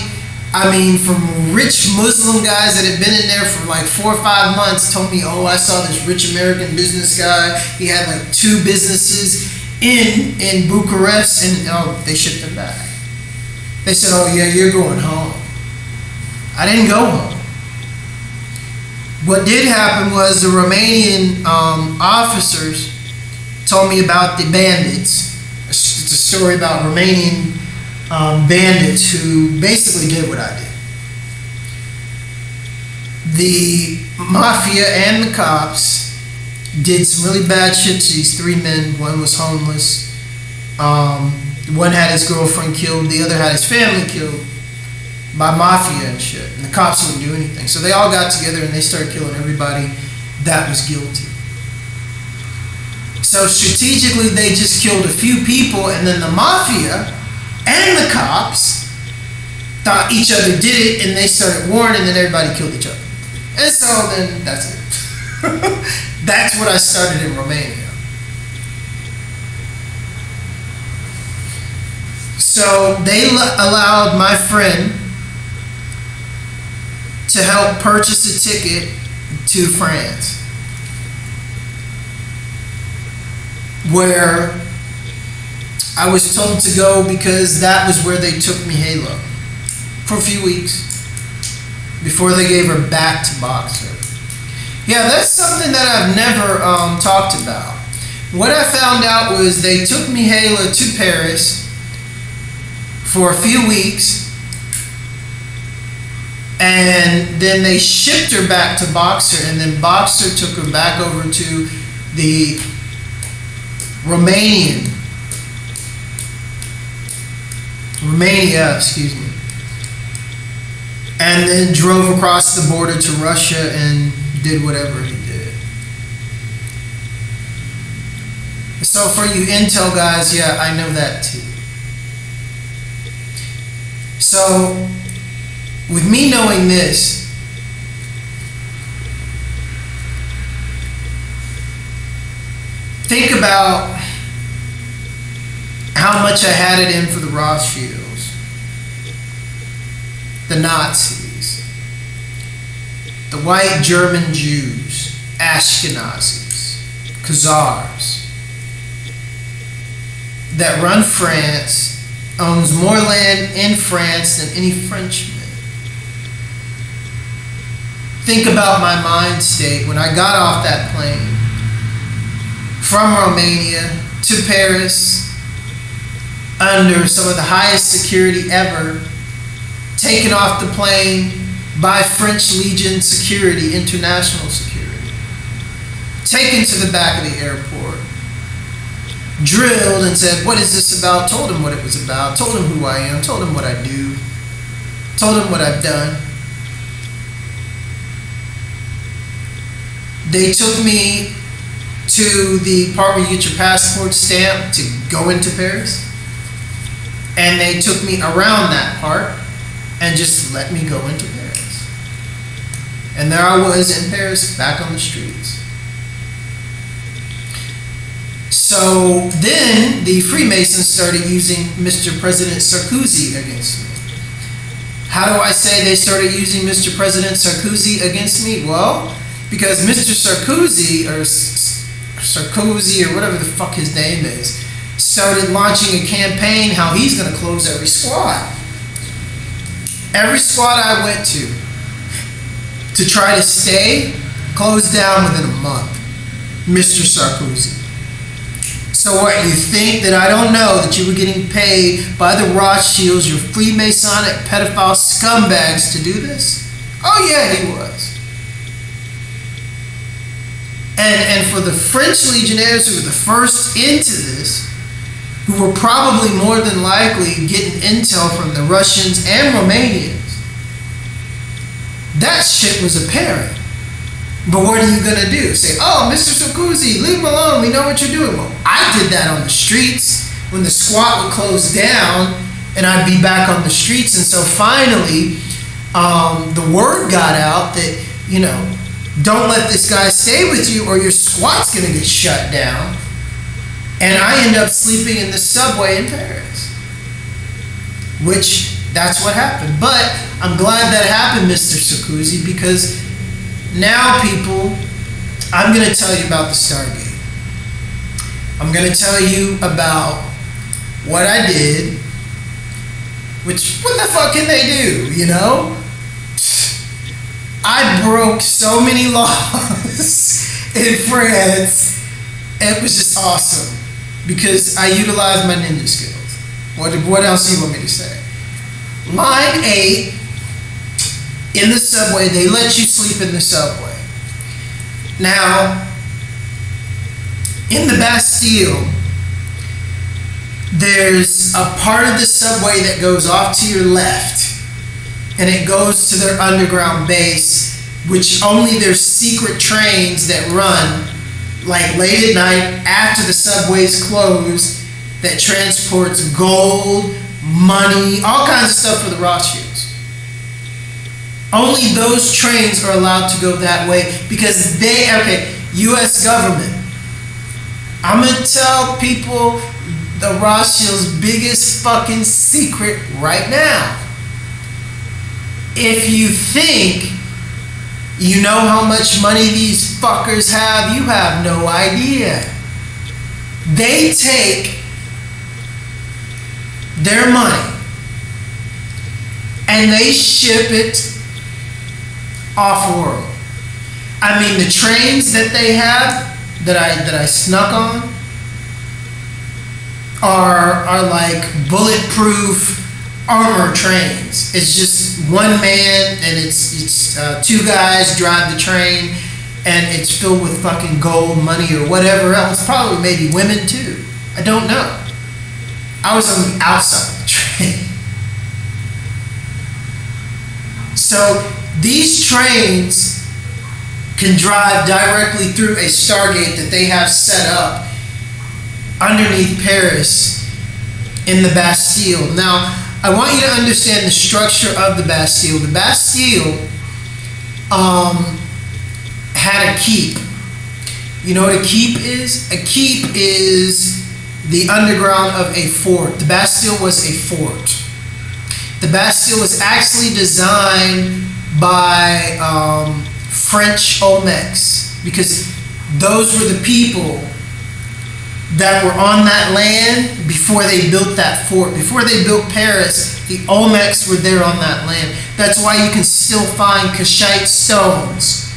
I mean, from rich Muslim guys that had been in there for like 4 or 5 months told me, oh, I saw this rich American business guy. He had like 2 businesses in Bucharest, and oh, they shipped him back. They said, oh yeah, you're going home. I didn't go home. What did happen was the Romanian officers told me about the bandits. It's a story about Romanian bandits who basically did what I did. The mafia and the cops did some really bad shit to these 3 men. One was homeless. One had his girlfriend killed. The other had his family killed by mafia and shit. And the cops wouldn't do anything. So they all got together and they started killing everybody that was guilty. So strategically, they just killed a few people, and then the mafia and the cops thought each other did it, and they started warring, and then everybody killed each other. And so then that's it. That's what I started in Romania. So they allowed my friend to help purchase a ticket to France, where I was told to go because that was where they took Mihaela for a few weeks before they gave her back to Boxer. Yeah, that's something that I've never talked about. What I found out was they took Mihaela to Paris for a few weeks, and then they shipped her back to Boxer, and then Boxer took her back over to the Romania, excuse me, and then drove across the border to Russia and did whatever he did. So for you intel guys, yeah, I know that too. So with me knowing this, think about how much I had it in for the Rothschilds, the Nazis, the white German Jews, Ashkenazis, Khazars, that run France, owns more land in France than any Frenchman. Think about my mind state when I got off that plane from Romania to Paris under some of the highest security ever, taken off the plane by French Legion security, international security, taken to the back of the airport, drilled and said, what is this about? Told him what it was about, told him who I am, told him what I do, told him what I've done. They took me to the part where you get your passport stamped to go into Paris, and they took me around that part and just let me go into Paris. And there I was in Paris, back on the streets. So then the Freemasons started using Mr. President Sarkozy against me. How do I say they started using Mr. President Sarkozy against me? Well, because Mr. Sarkozy, or Sarkozy, or whatever the fuck his name is, started launching a campaign how he's going to close every squad. Every squad I went to try to stay, closed down within a month. Mr. Sarkozy. So what, you think that I don't know that you were getting paid by the Rothschilds, your Freemasonic pedophile scumbags, to do this? Oh yeah, he was. And for the French legionnaires who were the first into this, who were probably more than likely getting intel from the Russians and Romanians, that shit was apparent. But what are you going to do? Say, oh, Mr. Sarkozy, leave him alone. We know what you're doing. Well, I did that on the streets when the squat would close down and I'd be back on the streets. And so finally, the word got out that, you know, don't let this guy stay with you or your squat's going to get shut down. And I end up sleeping in the subway in Paris. Which, that's what happened. But I'm glad that happened, Mr. Sarkozy, because now, people, I'm going to tell you about the Stargate. I'm going to tell you about what I did, which, what the fuck can they do, you know? I broke so many laws in France. It was just awesome because I utilized my ninja skills. What else do you want me to say? Line 8. In the subway, they let you sleep in the subway. Now, in the Bastille, there's a part of the subway that goes off to your left, and it goes to their underground base, which only there's secret trains that run, like late at night, after the subway's closed, that transports gold, money, all kinds of stuff for the Rothschilds. Only those trains are allowed to go that way because U.S. government. I'm going to tell people the Rothschilds' biggest fucking secret right now. If you think you know how much money these fuckers have, you have no idea. They take their money and they ship it off-world. I mean, the trains that they have that I snuck on are like bulletproof armor trains. It's just one man and it's two guys drive the train and it's filled with fucking gold, money, or whatever else. Probably maybe women too. I don't know. I was on the outside of the train. So these trains can drive directly through a Stargate that they have set up underneath Paris in the Bastille. Now, I want you to understand the structure of the Bastille. The Bastille had a keep. You know what a keep is? A keep is the underground of a fort. The Bastille was a fort. The Bastille was actually designed by French Olmecs, because those were the people that were on that land before they built that fort. Before they built Paris, the Olmecs were there on that land. That's why you can still find Cachite stones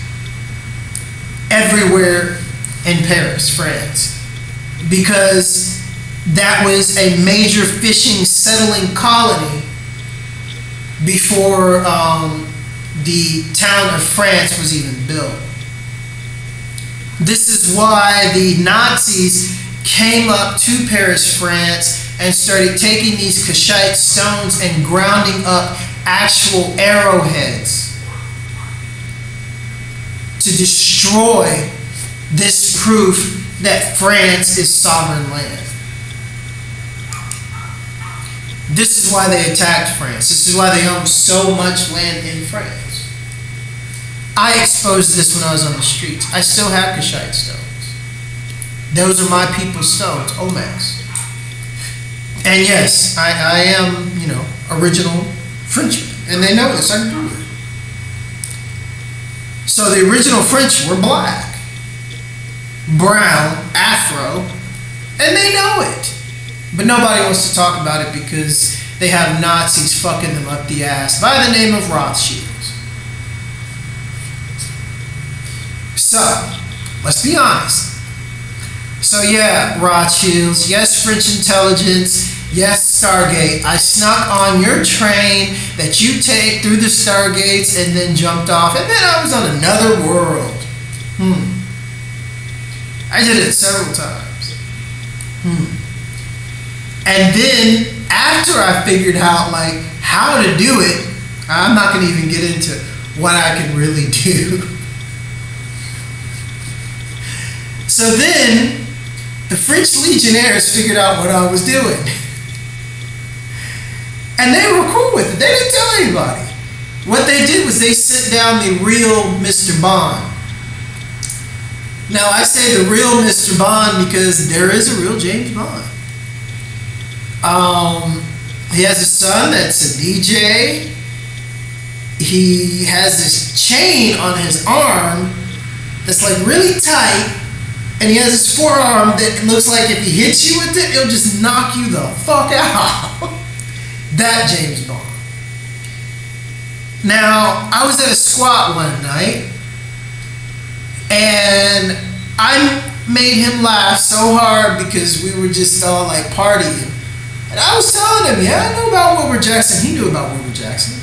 everywhere in Paris, France, because that was a major fishing settling colony before the town of France was even built. This is why the Nazis came up to Paris, France, and started taking these Cachite stones and grounding up actual arrowheads to destroy this proof that France is sovereign land. This is why they attacked France. This is why they own so much land in France. I exposed this when I was on the streets. I still have Cachite stones. Those are my people's stones, Olmecs. And yes, I am, original Frenchman. And they know this, I can prove it. So the original French were black. brown, Afro, and they know it. But nobody wants to talk about it because they have Nazis fucking them up the ass by the name of Rothschilds. So, let's be honest. So yeah, Rothschilds, yes, French intelligence, yes, Stargate. I snuck on your train that you take through the Stargates and then jumped off, and then I was on another world. I did it several times. And then after I figured out like how to do it, I'm not gonna even get into what I can really do. So then the French Legionnaires figured out what I was doing. And they were cool with it. They didn't tell anybody. What they did was they sent down the real Mr. Bond. Now I say the real Mr. Bond because there is a real James Bond. He has a son that's a DJ. He has this chain on his arm that's like really tight, and he has his forearm that looks like if he hits you with it, it'll just knock you the fuck out. That James Bond. Now, I was at a squat one night, and I made him laugh so hard because we were just all like partying. And I was telling him, yeah, I know about Wilbur Jackson. He knew about Wilbur Jackson.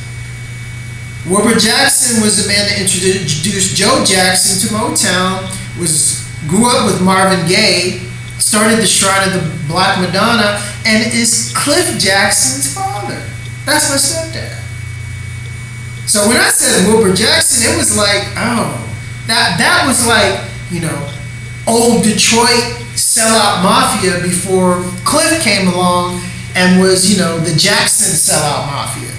Wilbur Jackson was the man that introduced Joe Jackson to Motown, grew up with Marvin Gaye, started the Shrine of the Black Madonna, and is Cliff Jackson's father. That's my stepdad. So when I said Wilbur Jackson, it was like, oh, that was like, you know, old Detroit sellout mafia before Cliff came along and was, you know, the Jackson sellout mafia.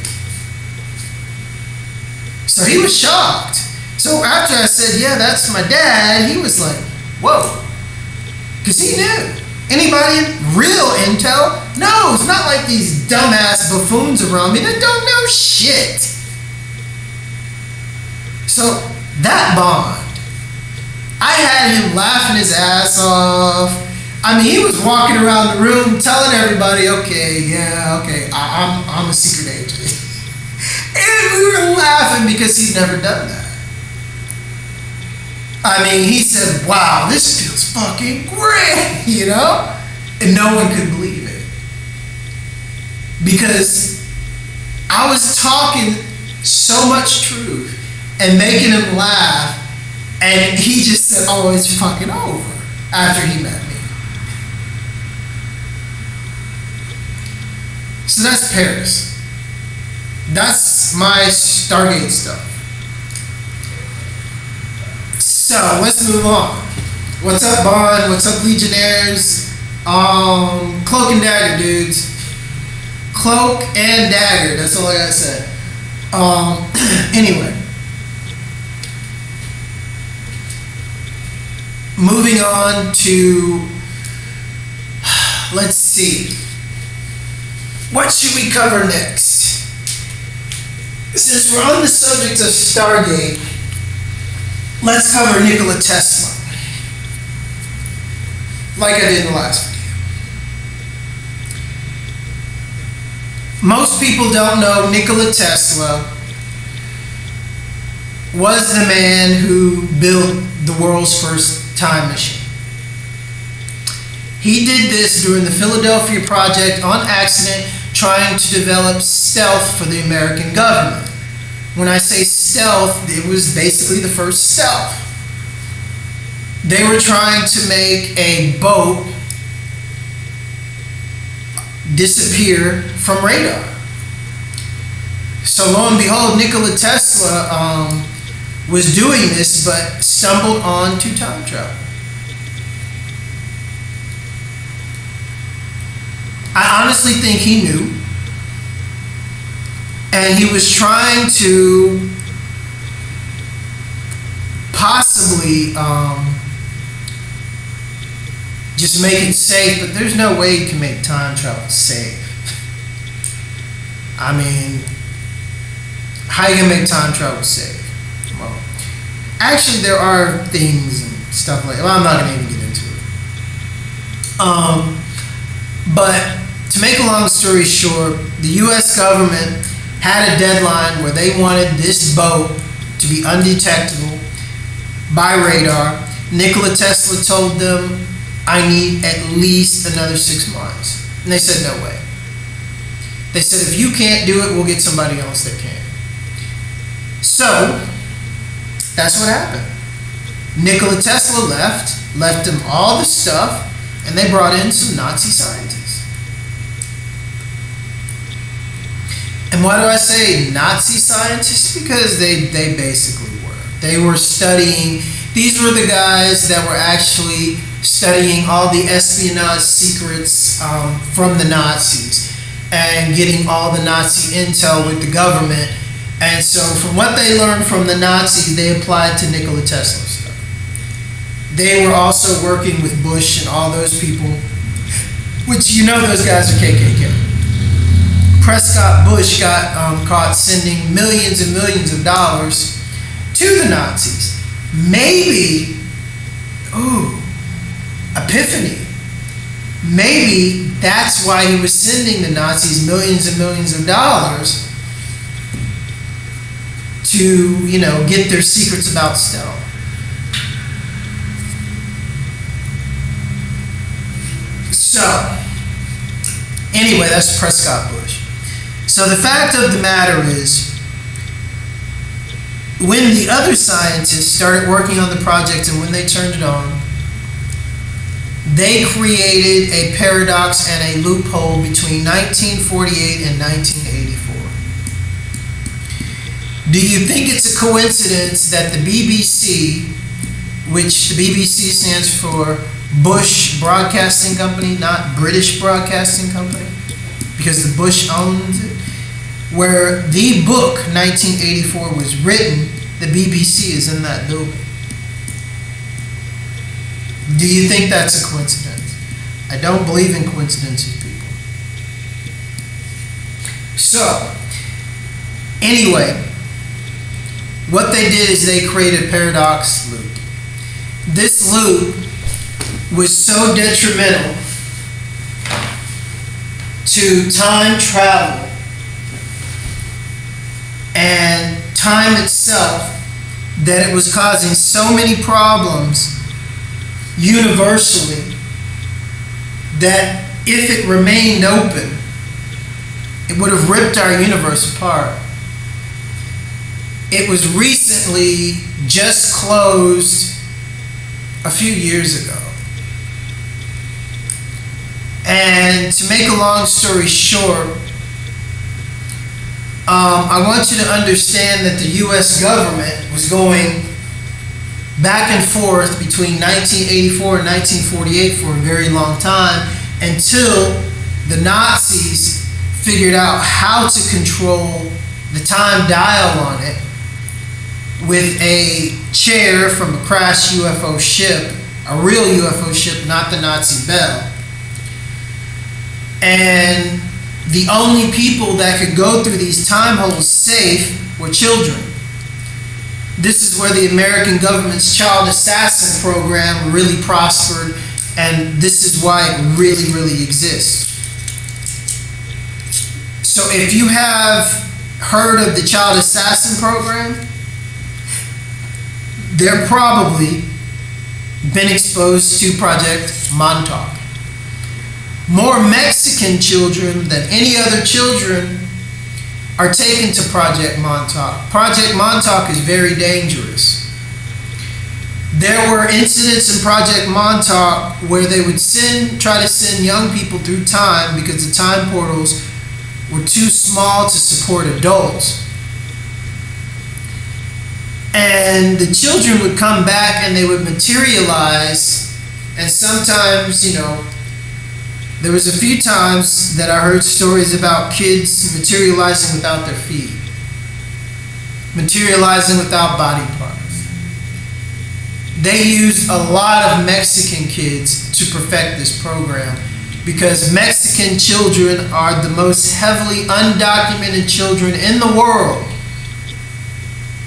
So he was shocked. So after I said, yeah, that's my dad, he was like, whoa. Because he knew. Anybody real intel knows, not like these dumbass buffoons around me that don't know shit. So that Bond, I had him laughing his ass off. I mean, he was walking around the room telling everybody, okay, I'm a secret agent. And we were laughing because he'd never done that. I mean, he said, wow, this feels fucking great, you know? And no one could believe it. Because I was talking so much truth and making him laugh, and he just said, oh, it's fucking over after he met me. So that's Paris. That's my Stargate stuff. So let's move on. What's up, Bond? What's up, Legionnaires? Cloak and dagger, dudes. Cloak and dagger. That's all I gotta say. Anyway. Moving on to, let's see. What should we cover next? Since we're on the subject of Stargate, let's cover Nikola Tesla. Like I did in the last video. Most people don't know Nikola Tesla was the man who built the world's first time machine. He did this during the Philadelphia Project on accident, trying to develop stealth for the American government. When I say stealth, it was basically the first stealth. They were trying to make a boat disappear from radar. So lo and behold, Nikola Tesla was doing this, but stumbled onto time travel. I honestly think he knew, and he was trying to possibly just make it safe, but there's no way you can make time travel safe. I mean, how you gonna make time travel safe? Well, actually there are things and stuff like. Well, I'm not gonna even get into it. But to make a long story short, the U.S. government had a deadline where they wanted this boat to be undetectable by radar. Nikola Tesla told them, I need at least another 6 months. And they said, no way. They said, if you can't do it, we'll get somebody else that can. So, that's what happened. Nikola Tesla left him all the stuff, and they brought in some Nazi scientists. And why do I say Nazi scientists? Because they basically were. They were studying, these were the guys that were actually studying all the espionage secrets from the Nazis and getting all the Nazi intel with the government. And so from what they learned from the Nazis, they applied to Nikola Tesla stuff. They were also working with Bush and all those people, which you know those guys are KKK. Prescott Bush got caught sending millions and millions of dollars to the Nazis. Maybe, epiphany. Maybe that's why he was sending the Nazis millions and millions of dollars to, get their secrets about stealth. So, anyway, that's Prescott Bush. So the fact of the matter is, when the other scientists started working on the project and when they turned it on, they created a paradox and a loophole between 1948 and 1984. Do you think it's a coincidence that the BBC, which the BBC stands for Bush Broadcasting Company, not British Broadcasting Company, because the Bush owns it, where the book 1984 was written, the BBC is in that building? Do you think that's a coincidence? I don't believe in coincidences, people. So, anyway, what they did is they created a paradox loop. This loop was so detrimental to time travel and time itself that it was causing so many problems universally that if it remained open, it would have ripped our universe apart. It was recently just closed a few years ago. And to make a long story short, I want you to understand that the U.S. government was going back and forth between 1984 and 1948 for a very long time until the Nazis figured out how to control the time dial on it with a chair from a crashed UFO ship, a real UFO ship, not the Nazi bell. And the only people that could go through these time holes safe were children. This is where the American government's child assassin program really prospered, and this is why it really, really exists. So if you have heard of the child assassin program, they're probably been exposed to Project Montauk. More Mexican children than any other children are taken to Project Montauk. Project Montauk is very dangerous. There were incidents in Project Montauk where they would try to send young people through time because the time portals were too small to support adults. And the children would come back and they would materialize, and sometimes, there was a few times that I heard stories about kids materializing without their feet, materializing without body parts. They used a lot of Mexican kids to perfect this program because Mexican children are the most heavily undocumented children in the world.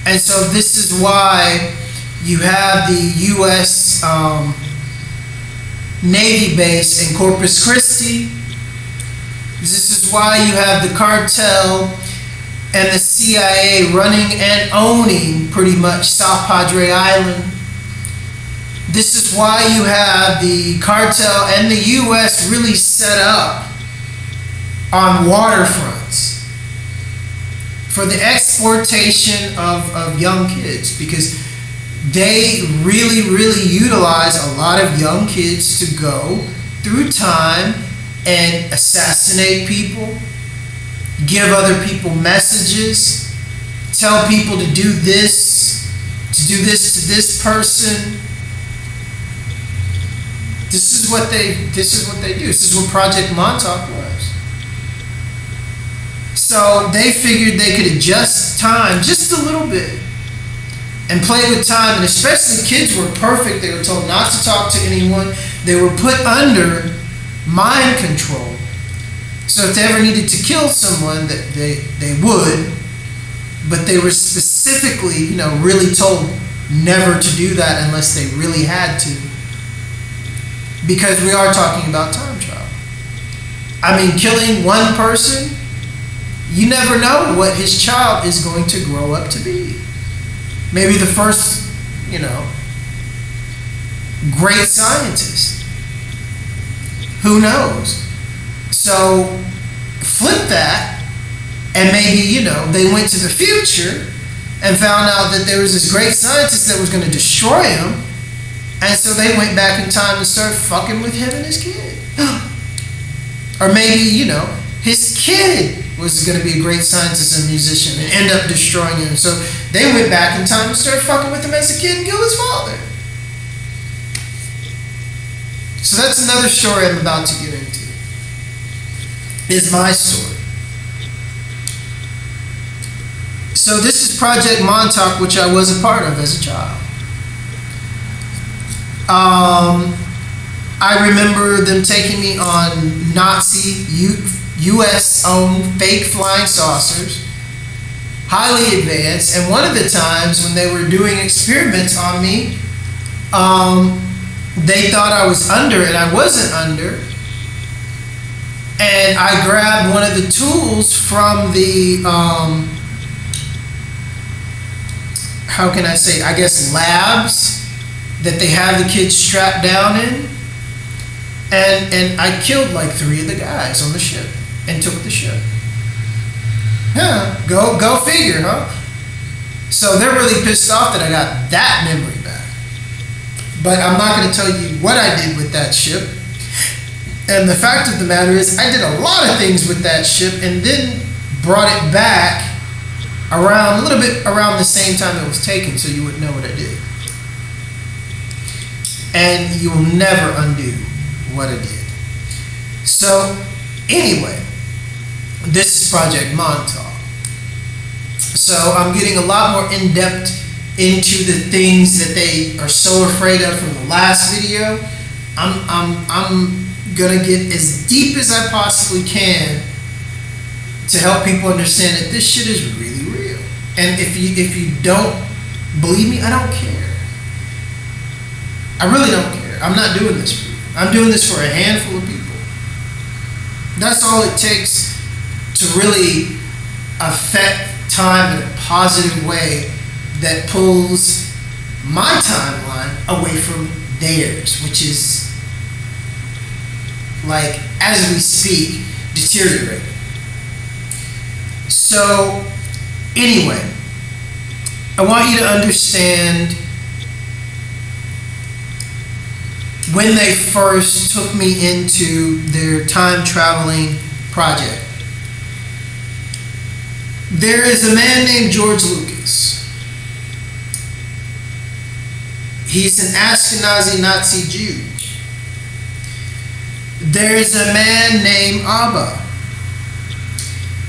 And so this is why You have the U.S. Navy base in Corpus Christi. This is why you have the cartel and the CIA running and owning pretty much South Padre Island. This is why you have the cartel and the U.S. really set up on waterfronts for the exportation of young kids, because they really, really utilize a lot of young kids to go through time and assassinate people, give other people messages, tell people to do this to this person. This is what they do. This is what Project Montauk was. So they figured they could adjust time just a little bit and play with time, and especially kids were perfect. They were told not to talk to anyone. They were put under mind control. So if they ever needed to kill someone, that they would, but they were specifically, really told never to do that unless they really had to. Because we are talking about time travel. I mean, killing one person, you never know what his child is going to grow up to be. Maybe the first, great scientist. Who knows? So flip that, and maybe, they went to the future and found out that there was this great scientist that was going to destroy him. And so they went back in time and started fucking with him and his kid. Or maybe, his kid was going to be a great scientist and musician and end up destroying him. So they went back in time and started fucking with him as a kid and killed his father. So that's another story I'm about to get into. It's my story. So this is Project Montauk, which I was a part of as a child. I remember them taking me on Nazi U.S.-owned fake flying saucers, highly advanced, and one of the times when they were doing experiments on me, they thought I was under, and I wasn't under, and I grabbed one of the tools from the, labs that they have the kids strapped down in, and I killed like 3 of the guys on the ship and took the ship. Yeah, go figure, huh? So they're really pissed off that I got that memory back. But I'm not going to tell you what I did with that ship. And the fact of the matter is, I did a lot of things with that ship and then brought it back a little bit around the same time it was taken, so you would know what I did. And you'll never undo what I did. So, anyway, this is Project Montauk. So I'm getting a lot more in-depth into the things that they are so afraid of from the last video. I'm gonna get as deep as I possibly can to help people understand that this shit is really real. And if you don't believe me, I don't care. I really don't care. I'm not doing this for you. I'm doing this for a handful of people. That's all it takes to really affect time in a positive way that pulls my timeline away from theirs, which is, like, as we speak, deteriorating. So, anyway, I want you to understand when they first took me into their time traveling project. There is a man named George Lucas. He's an Ashkenazi Nazi Jew. There's a man named Abba.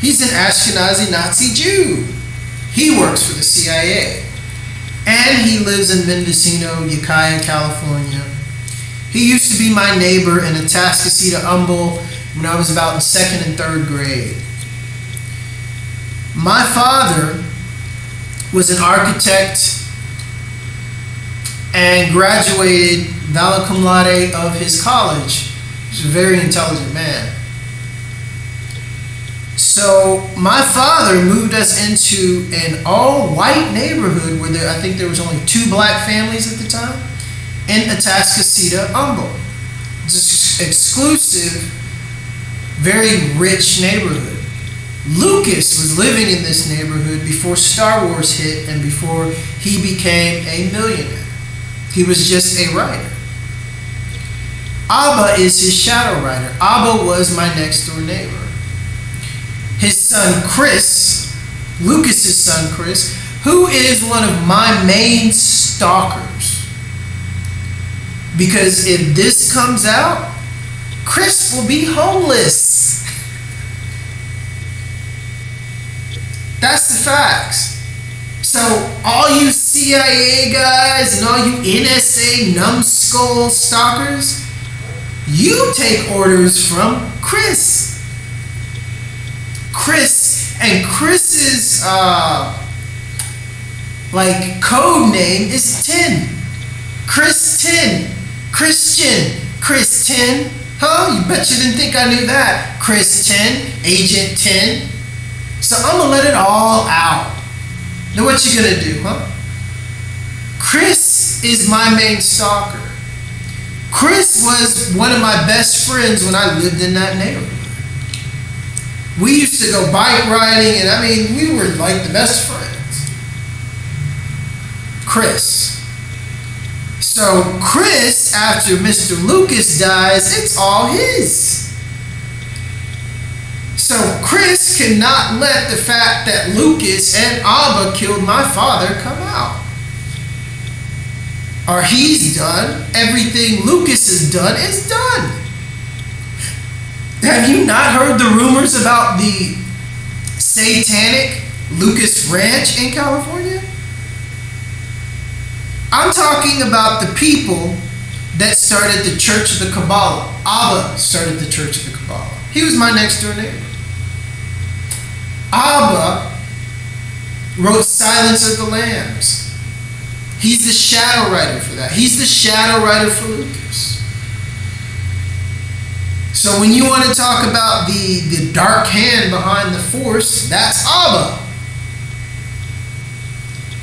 He's an Ashkenazi Nazi Jew. He works for the CIA. And he lives in Mendocino, Ukiah, California. He used to be my neighbor in Atascocita, Humble, when I was about in 2nd and 3rd grade. My father was an architect and graduated Vala Cum Laude of his college. He's a very intelligent man. So my father moved us into an all-white neighborhood where I think there was only 2 black families at the time in Atascocita, Humboldt. It's an exclusive, very rich neighborhood. Lucas was living in this neighborhood before Star Wars hit and before he became a millionaire. He was just a writer. Abba is his shadow writer. Abba was my next door neighbor. His son Chris, Lucas's son Chris, who is one of my main stalkers. Because if this comes out, Chris will be homeless. That's the facts. So all you CIA guys and all you NSA numbskull stalkers, you take orders from Chris. And Chris's code name is 10. Chris 10. Christian. Chris 10. Huh? You bet you didn't think I knew that. Chris 10. Agent 10. So I'm gonna let it all out. Now what you gonna do, huh? Chris is my main stalker. Chris was one of my best friends when I lived in that neighborhood. We used to go bike riding, and we were like the best friends. Chris. So Chris, after Mr. Lucas dies, it's all his. So Chris cannot let the fact that Lucas and Abba killed my father come out. Or he's done. Everything Lucas has done is done. Have you not heard the rumors about the satanic Lucas Ranch in California? I'm talking about the people that started the Church of the Kabbalah. Abba started the Church of the Kabbalah. He was my next door neighbor. Abba wrote Silence of the Lambs. He's the shadow writer for that. He's the shadow writer for Lucas. So when you want to talk about the dark hand behind the force, that's Abba.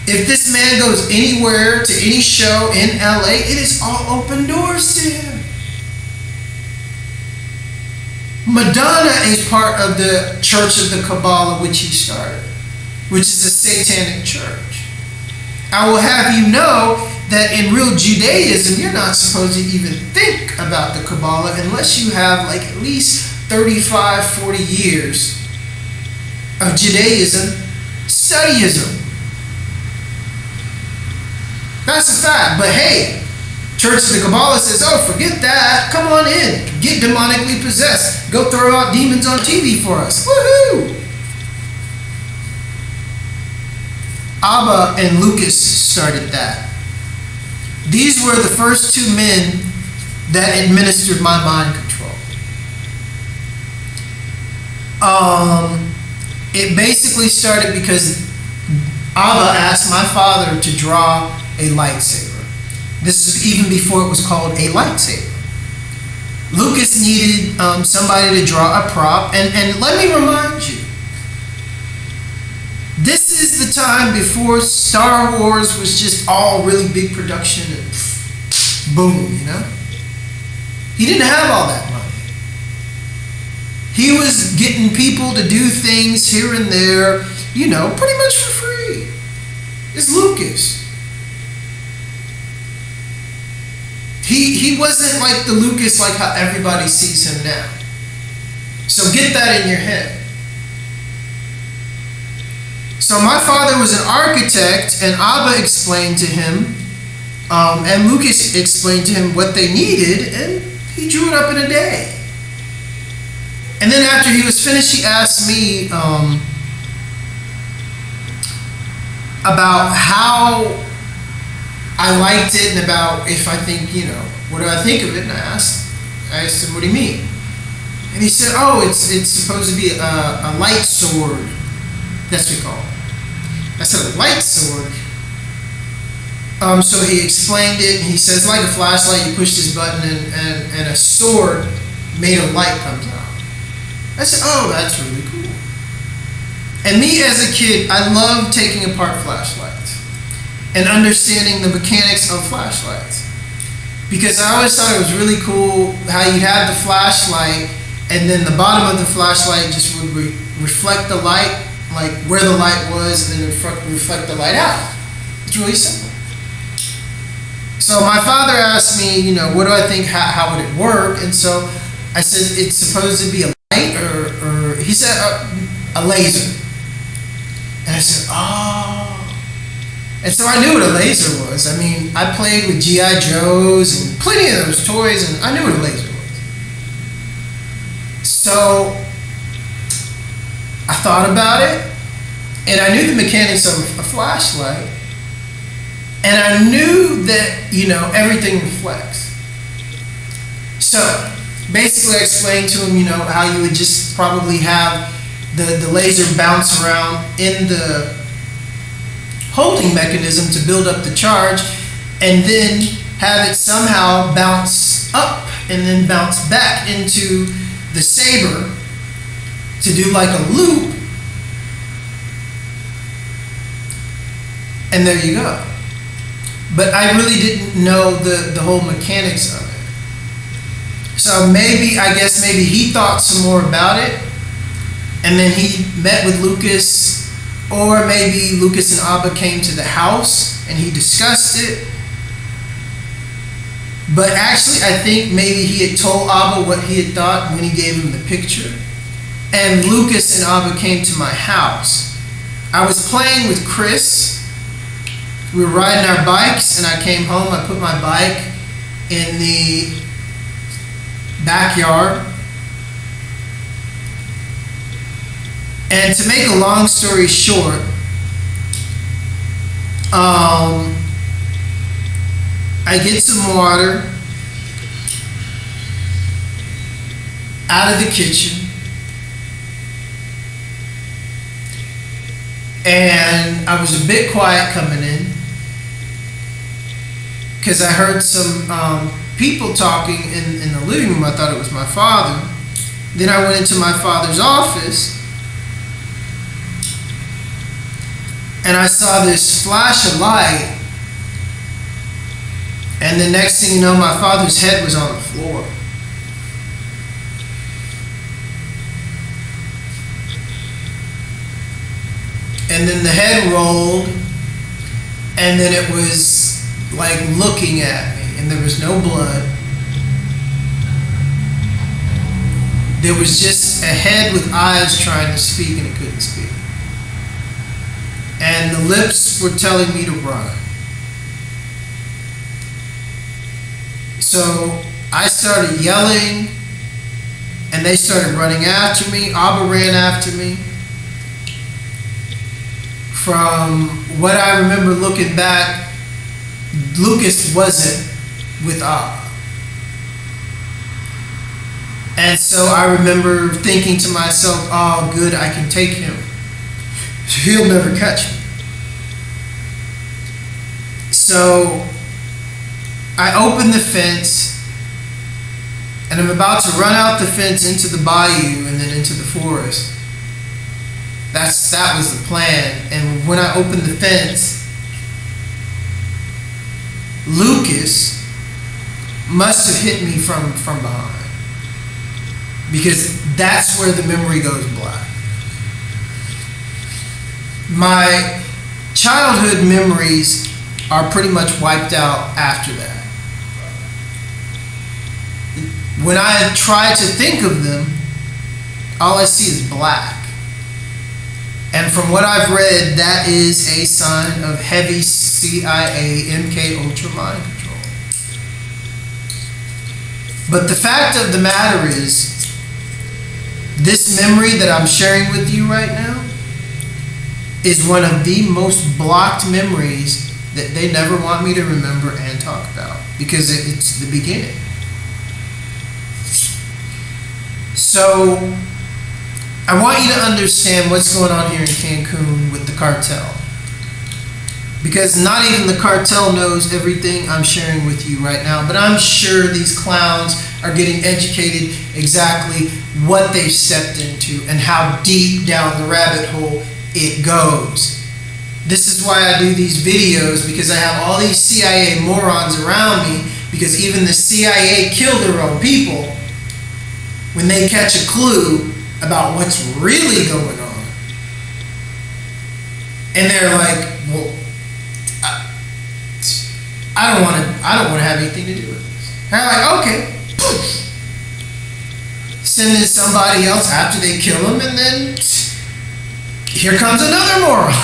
If this man goes anywhere to any show in LA, it is all open doors to him. Madonna is part of the Church of the Kabbalah, which he started, which is a satanic church. I will have you know that in real Judaism, you're not supposed to even think about the Kabbalah unless you have at least 35, 40 years of Judaism studyism. That's a fact. But hey, Church of the Kabbalah says, oh, forget that. Come on in. Get demonically possessed. Go throw out demons on TV for us. Woohoo! Abba and Lucas started that. These were the first 2 men that administered my mind control. It basically started because Abba asked my father to draw a lightsaber. This is even before it was called a lightsaber. Lucas needed somebody to draw a prop, and let me remind you, this is the time before Star Wars was just all really big production and boom, He didn't have all that money. He was getting people to do things here and there, pretty much for free. It's Lucas. He wasn't like the Lucas like how everybody sees him now. So get that in your head. So my father was an architect, and Abba explained to him, and Lucas explained to him what they needed, and he drew it up in a day. And then after he was finished, he asked me about how I liked it and about if I think, what do I think of it? And I asked him, what do you mean? And he said, oh, it's supposed to be a light sword. That's what we call it. I said, a light sword? So he explained it. He says, like a flashlight, you push this button and a sword made of light comes out. I said, oh, that's really cool. And me as a kid, I loved taking apart flashlights and understanding the mechanics of flashlights. Because I always thought it was really cool how you'd have the flashlight and then the bottom of the flashlight just would reflect the light, like where the light was, and then reflect the light out. It's really simple. So my father asked me, what do I think, how would it work? And so I said, it's supposed to be a light, or he said, a laser. And I said, oh. And so I knew what a laser was. I mean, I played with G.I. Joes and plenty of those toys, and I knew what a laser was. So I thought about it, and I knew the mechanics of a flashlight, and I knew that, everything reflects. So basically I explained to him, how you would just probably have the laser bounce around in the holding mechanism to build up the charge, and then have it somehow bounce up and then bounce back into the saber to do like a loop, and there you go. But I really didn't know the whole mechanics of it. So maybe he thought some more about it, and then he met with Lucas, or maybe Lucas and Abba came to the house and he discussed it. But actually, I think maybe he had told Abba what he had thought when he gave him the picture. And Lucas and Abba came to my house. I was playing with Chris. We were riding our bikes, and I came home. I put my bike in the backyard. And to make a long story short, I get some water out of the kitchen, and I was a bit quiet coming in because I heard some people talking in the living room. I thought it was my father. Then I went into my father's office, and I saw this flash of light, and the next thing you know, my father's head was on the floor. And then the head rolled, and then it was like looking at me, and there was no blood. There was just a head with eyes trying to speak, and it couldn't speak. And the lips were telling me to run. So I started yelling, and they started running after me. Abba ran after me. From what I remember looking back, Lucas wasn't with Abba. And so I remember thinking to myself, oh, good, I can take him. He'll never catch me. So I open the fence, and I'm about to run out the fence into the bayou and then into the forest. That was the plan. And when I opened the fence, Lucas must have hit me from behind, because that's where the memory goes black. My childhood memories are pretty much wiped out after that. When I try to think of them, all I see is black. And from what I've read, that is a sign of heavy CIA MK Ultra mind control. But the fact of the matter is, this memory that I'm sharing with you right now is one of the most blocked memories that they never want me to remember and talk about, because it's the beginning. So I want you to understand what's going on here in Cancun with the cartel, Because not even the cartel knows everything I'm sharing with you right now, but I'm sure these clowns are getting educated exactly what they've stepped into and how deep down the rabbit hole it goes. This is why I do these videos, because I have all these CIA morons around me, because even the CIA kill their own people when they catch a clue about what's really going on. And they're like, well, I don't want to have anything to do with this. And I'm like, okay. Send in somebody else after they kill him, and then here comes another moron.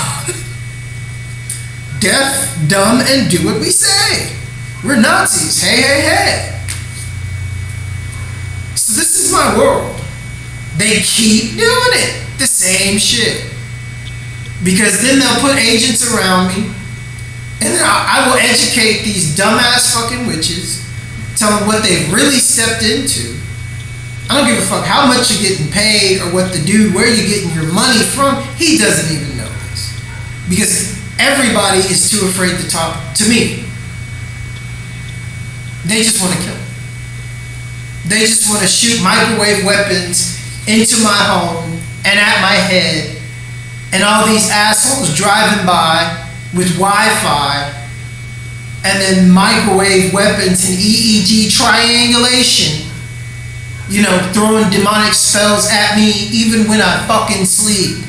Deaf, dumb, and do what we say. We're Nazis. Hey, hey, hey. So this is my world. They keep doing it. The same shit. Because then they'll put agents around me, and then I will educate these dumbass fucking witches, tell them what they've really stepped into. I don't give a fuck how much you're getting paid or what the dude, where you're getting your money from. He doesn't even know this. Because everybody is too afraid to talk to me. They just want to kill me. They just want to shoot microwave weapons into my home and at my head, and all these assholes driving by with Wi-Fi, and then microwave weapons and EEG triangulation, you know, throwing demonic spells at me even when I fucking sleep.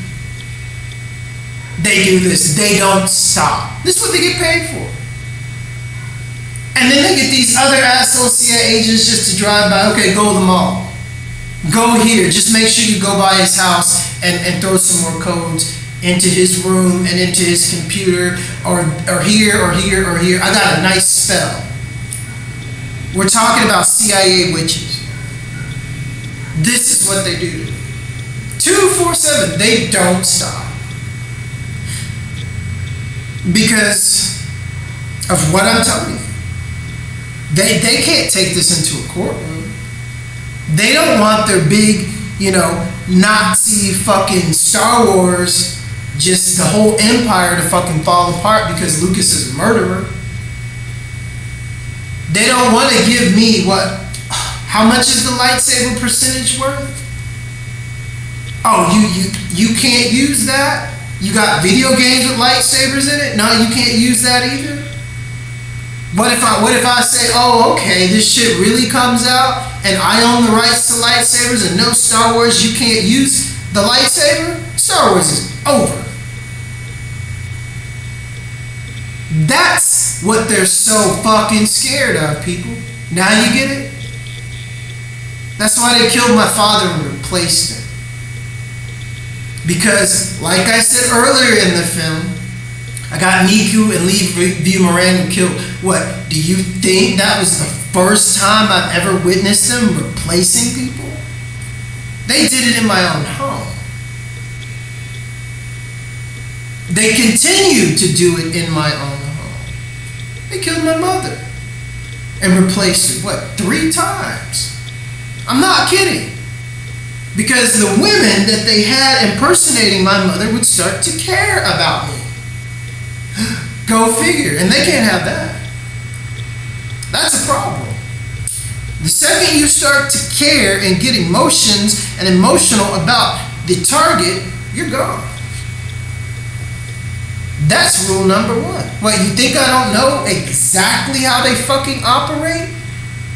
They do this. They don't stop. This is what they get paid for. And then they get these other asshole CIA agents just to drive by. Okay, go to the mall. Go here. Just make sure you go by his house and throw some more codes into his room and into his computer, or here, or here, or here. I got a nice spell. We're talking about CIA witches. This is what they do to me. 247, they don't stop. Because of what I'm telling you. They can't take this into a courtroom. They don't want their big, you know, Nazi fucking Star Wars, just the whole empire to fucking fall apart because Lucas is a murderer. They don't want to give me what? How much is the lightsaber percentage worth? Oh, you can't use that? You got video games with lightsabers in it? No, you can't use that either? What if I say, oh, okay, this shit really comes out and I own the rights to lightsabers and no Star Wars, you can't use the lightsaber? Star Wars is over. That's what they're so fucking scared of, people. Now you get it? That's why they killed my father and replaced him. Because, like I said earlier in the film, I got Niku and Lee V. Moran killed. What, do you think that was the first time I've ever witnessed them replacing people? They did it in my own home. They continue to do it in my own home. They killed my mother and replaced her, what, 3 times? I'm not kidding. Because the women that they had impersonating my mother would start to care about me. Go figure. And they can't have that. That's a problem. The second you start to care and get emotions and emotional about the target, you're gone. That's rule number 1. What, you think I don't know exactly how they fucking operate?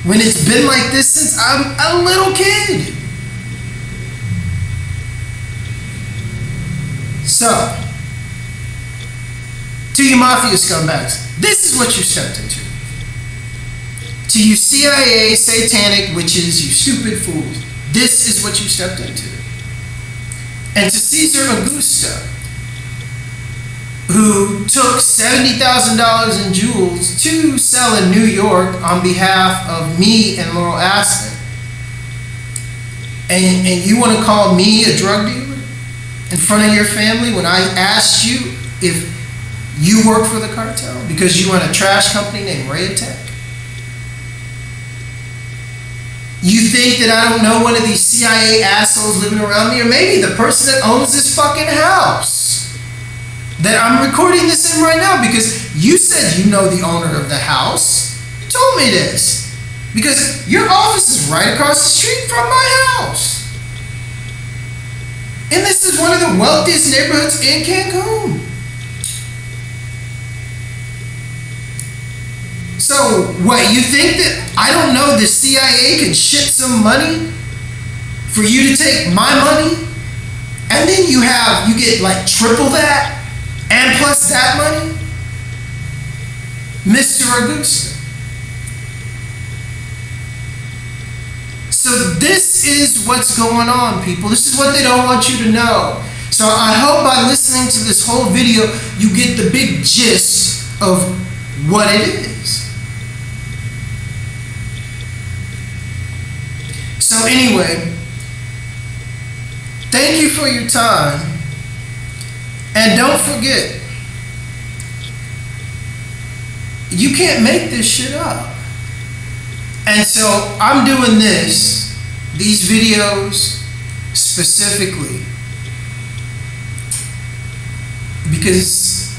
When it's been like this since I'm a little kid. So, to you mafia scumbags, this is what you stepped into. To you CIA, satanic witches, you stupid fools, this is what you stepped into. And to Caesar Augusta, who took $70,000 in jewels to sell in New York on behalf of me and Laurel Aston, and you want to call me a drug dealer in front of your family when I asked you if you work for the cartel because you run a trash company named Rayatech? You think that I don't know one of these CIA assholes living around me, or maybe the person that owns this fucking house? that I'm recording this in right now, because you said you know the owner of the house. You told me this. Because your office is right across the street from my house. And this is one of the wealthiest neighborhoods in Cancun. So, what, you think that, I don't know, the CIA could ship some money for you to take my money? And then you get like triple that? And plus that money? Mr. Augusta. So this is what's going on, people. This is what they don't want you to know. So I hope by listening to this whole video, you get the big gist of what it is. So anyway, thank you for your time. And don't forget, you can't make this shit up. And so I'm doing these videos specifically because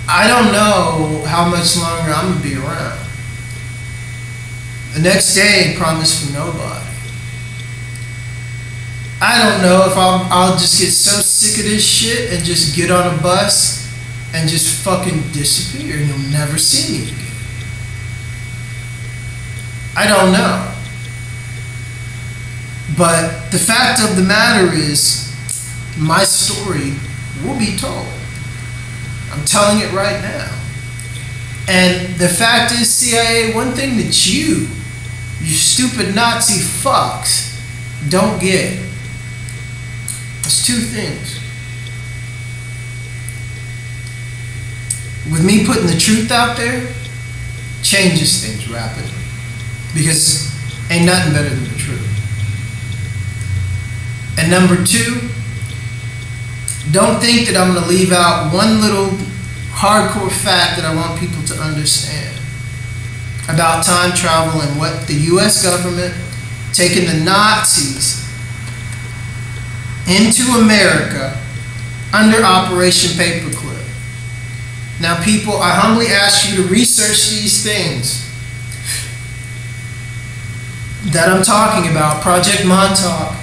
I don't know how much longer I'm going to be around. The next day ain't promised for nobody. I don't know if I'll just get so sick of this shit and just get on a bus and just fucking disappear and you'll never see me again. I don't know. But the fact of the matter is, my story will be told. I'm telling it right now. And the fact is, CIA, one thing that you stupid Nazi fucks, don't get. It's two things. With me putting the truth out there, changes things rapidly. Because ain't nothing better than the truth. And number two, don't think that I'm going to leave out one little hardcore fact that I want people to understand about time travel and what the US government taking the Nazis into America under Operation Paperclip. Now people, I humbly ask you to research these things that I'm talking about. Project Montauk,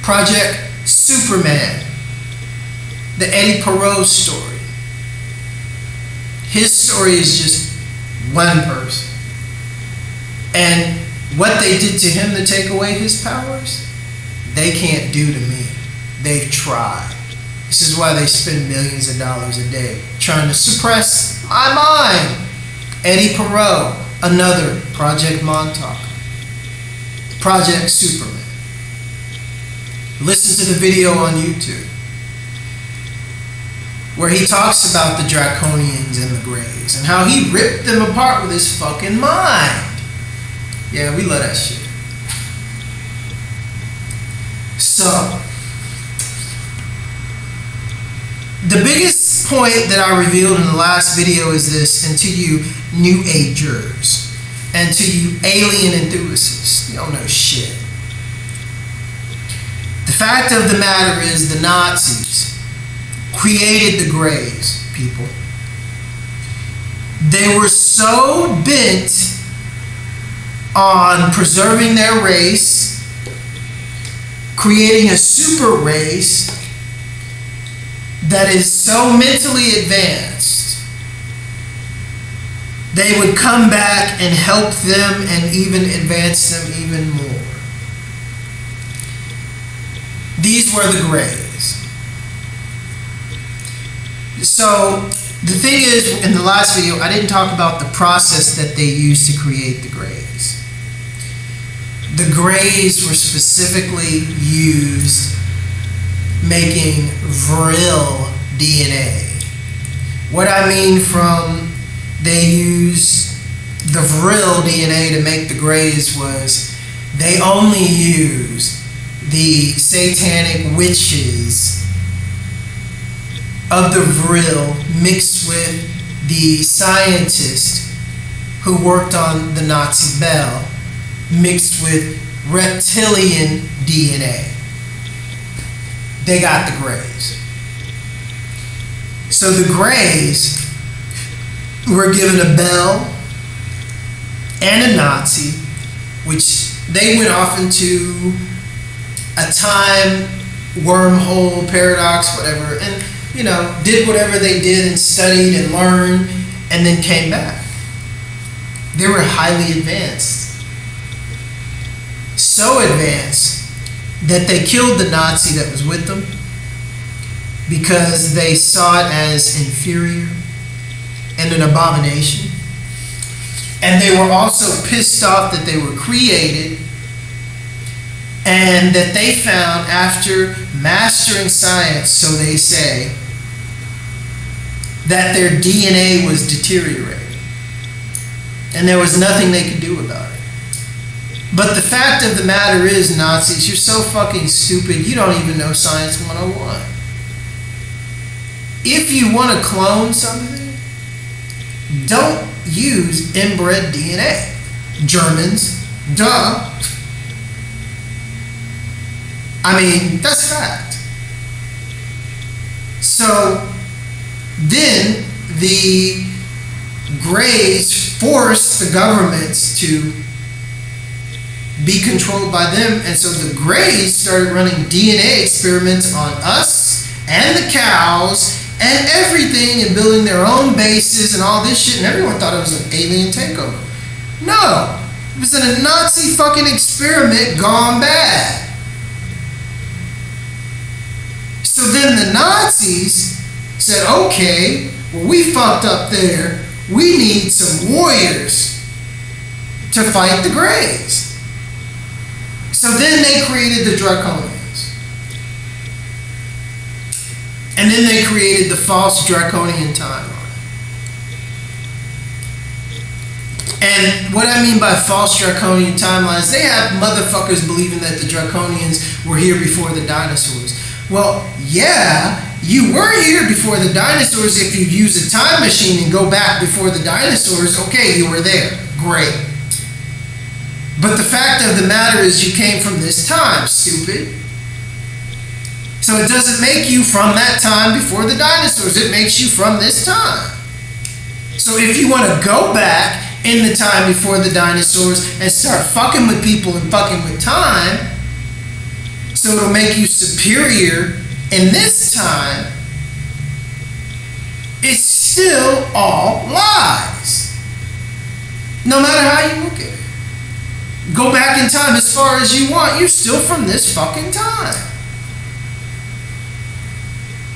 Project Superman, the Eddie Perot story. His story is just one person. And what they did to him to take away his powers, they can't do to me. They've tried. This is why they spend millions of dollars a day trying to suppress my mind. Eddie Perot, another Project Montauk, Project Superman. Listen to the video on YouTube where he talks about the Draconians and the Greys and how he ripped them apart with his fucking mind. Yeah, we love that shit. So, the biggest point that I revealed in the last video is this, and to you New Agers, and to you alien enthusiasts, you don't know shit. The fact of the matter is the Nazis created the Greys, people. They were so bent on preserving their race, creating a super race that is so mentally advanced, they would come back and help them and even advance them even more. These were the Greys. So the thing is, in the last video, I didn't talk about the process that they used to create the Greys. The Greys were specifically used making vril DNA. What I mean from they used the vril DNA to make the Greys was they only used the satanic witches of the vril mixed with the scientist who worked on the Nazi Bell mixed with reptilian DNA. They got the Greys. So the Greys were given a bell and a Nazi, which they went off into a time wormhole, paradox, whatever, and did whatever they did and studied and learned and then came back. They were highly advanced. So advanced that they killed the Nazi that was with them because they saw it as inferior and an abomination. And they were also pissed off that they were created and that they found, after mastering science, so they say, that their DNA was deteriorating. And there was nothing they could do about it. But the fact of the matter is, Nazis, you're so fucking stupid, you don't even know Science 101. If you want to clone something, don't use inbred DNA. Germans, duh. I mean, that's fact. So then the Greys forced the governments to be controlled by them, and so the Greys started running DNA experiments on us and the cows and everything, and building their own bases and all this shit, and everyone thought it was an alien takeover. No, it was a Nazi fucking experiment gone bad. So then the Nazis said, okay, well, we fucked up there. We need some warriors to fight the Greys. So then they created the Draconians. And then they created the false Draconian timeline. And what I mean by false Draconian timelines, they have motherfuckers believing that the Draconians were here before the dinosaurs. Well, yeah, you were here before the dinosaurs. If you use a time machine and go back before the dinosaurs, okay, you were there. Great. But the fact of the matter is you came from this time, stupid. So it doesn't make you from that time before the dinosaurs. It makes you from this time. So if you want to go back in the time before the dinosaurs and start fucking with people and fucking with time, so it'll make you superior in this time, it's still all lies. No matter how you look at it. Go back in time as far as you want, you're still from this fucking time.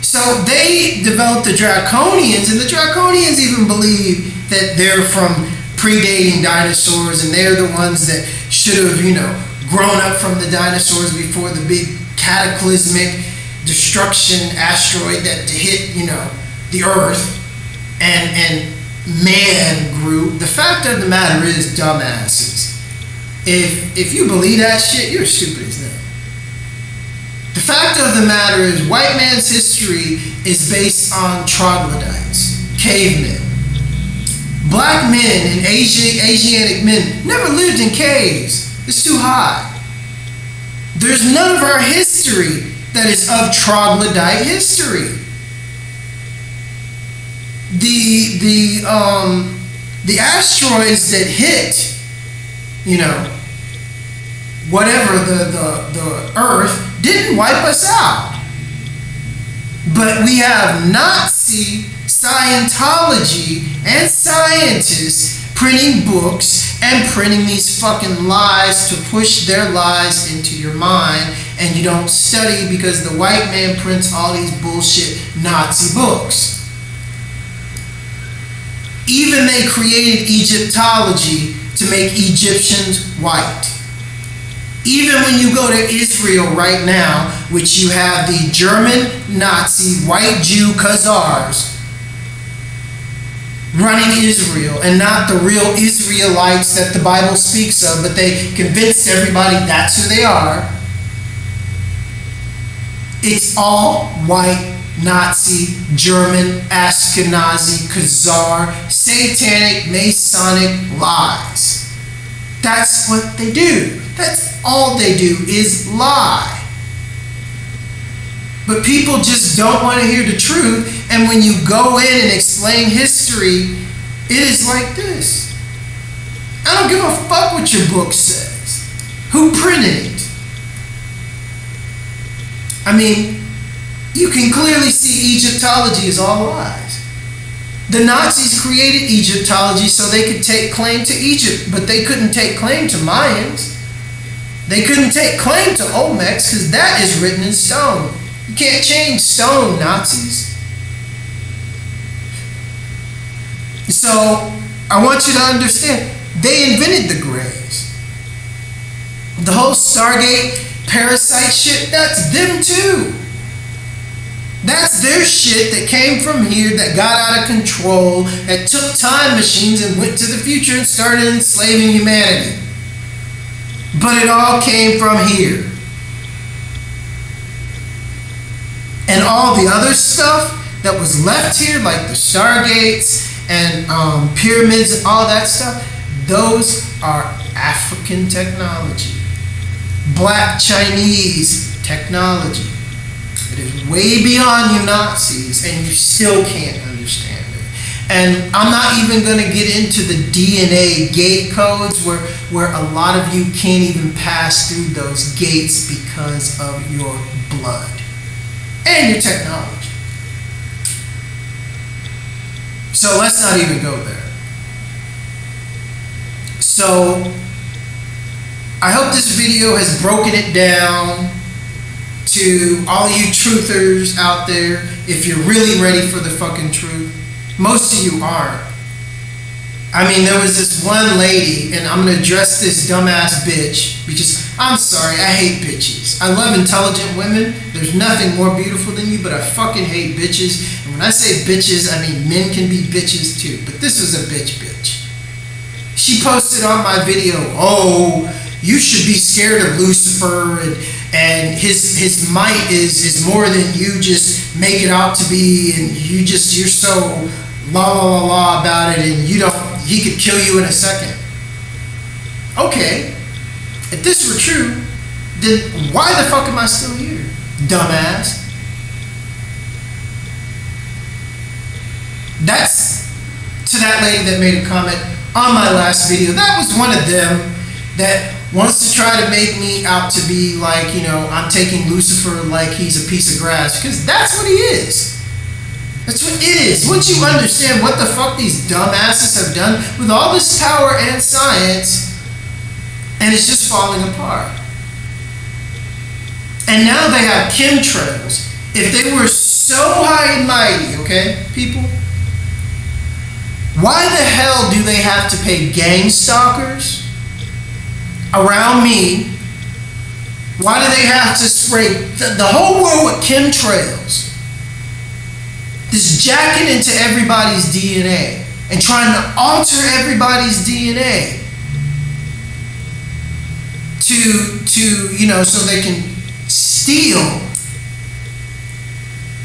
So they developed the Draconians, and the Draconians even believe that they're from predating dinosaurs, and they're the ones that should have, grown up from the dinosaurs before the big cataclysmic destruction asteroid that hit, the Earth, and man grew. The fact of the matter is, dumbasses, if you believe that shit, you're stupid as hell. The fact of the matter is, white man's history is based on troglodytes, cavemen. Black men and Asiatic men never lived in caves. It's too high. There's none of our history that is of troglodyte history. The asteroids that hit, whatever the Earth, didn't wipe us out. But we have Nazi Scientology and scientists printing books and printing these fucking lies to push their lies into your mind, and you don't study because the white man prints all these bullshit Nazi books. Even they created Egyptology to make Egyptians white. Even when you go to Israel right now, which you have the German Nazi white Jew Khazars running Israel, and not the real Israelites that the Bible speaks of, but they convinced everybody that's who they are. It's all white, Nazi, German, Ashkenazi, Khazar, satanic, Masonic lies. That's what they do. That's all they do is lie. But people just don't want to hear the truth, And when you go in and explain history, it is like this. I don't give a fuck what your book says. Who printed it? I mean, you can clearly see Egyptology is all lies. The Nazis created Egyptology so they could take claim to Egypt, but they couldn't take claim to Mayans. They couldn't take claim to Olmecs because that is written in stone. You can't change stone, Nazis. So, I want you to understand, they invented the Greys. The whole Stargate parasite shit, that's them too. That's their shit that came from here, that got out of control, that took time machines and went to the future and started enslaving humanity. But it all came from here. And all the other stuff that was left here, like the Stargates and pyramids and all that stuff, those are African technology. Black Chinese technology. It is way beyond you Nazis, and you still can't understand it. And I'm not even going to get into the DNA gate codes where a lot of you can't even pass through those gates because of your blood and your technology. So let's not even go there. So I hope this video has broken it down to all you truthers out there. If you're really ready for the fucking truth, most of you aren't. I mean, there was this one lady, and I'm gonna address this dumbass bitch because I'm sorry, I hate bitches. I love intelligent women. There's nothing more beautiful than you, but I fucking hate bitches. And when I say bitches, I mean men can be bitches too. But this was a bitch. She posted on my video, oh, you should be scared of Lucifer, and his might is more than you just make it out to be, and you're so la about it, and he could kill you in a second. Okay, if this were true, then why the fuck am I still here, dumbass? That's to that lady that made a comment on my last video. That was one of them that wants to try to make me out to be like, you know, I'm taking Lucifer like he's a piece of grass, because that's what he is. That's what it is. Once you understand what the fuck these dumbasses have done with all this power and science, and it's just falling apart. And now they have chemtrails. If they were so high and mighty, okay, people, why the hell do they have to pay gang stalkers around me? Why do they have to spray the whole world with chemtrails? Just jacking into everybody's DNA and trying to alter everybody's DNA to you know, so they can steal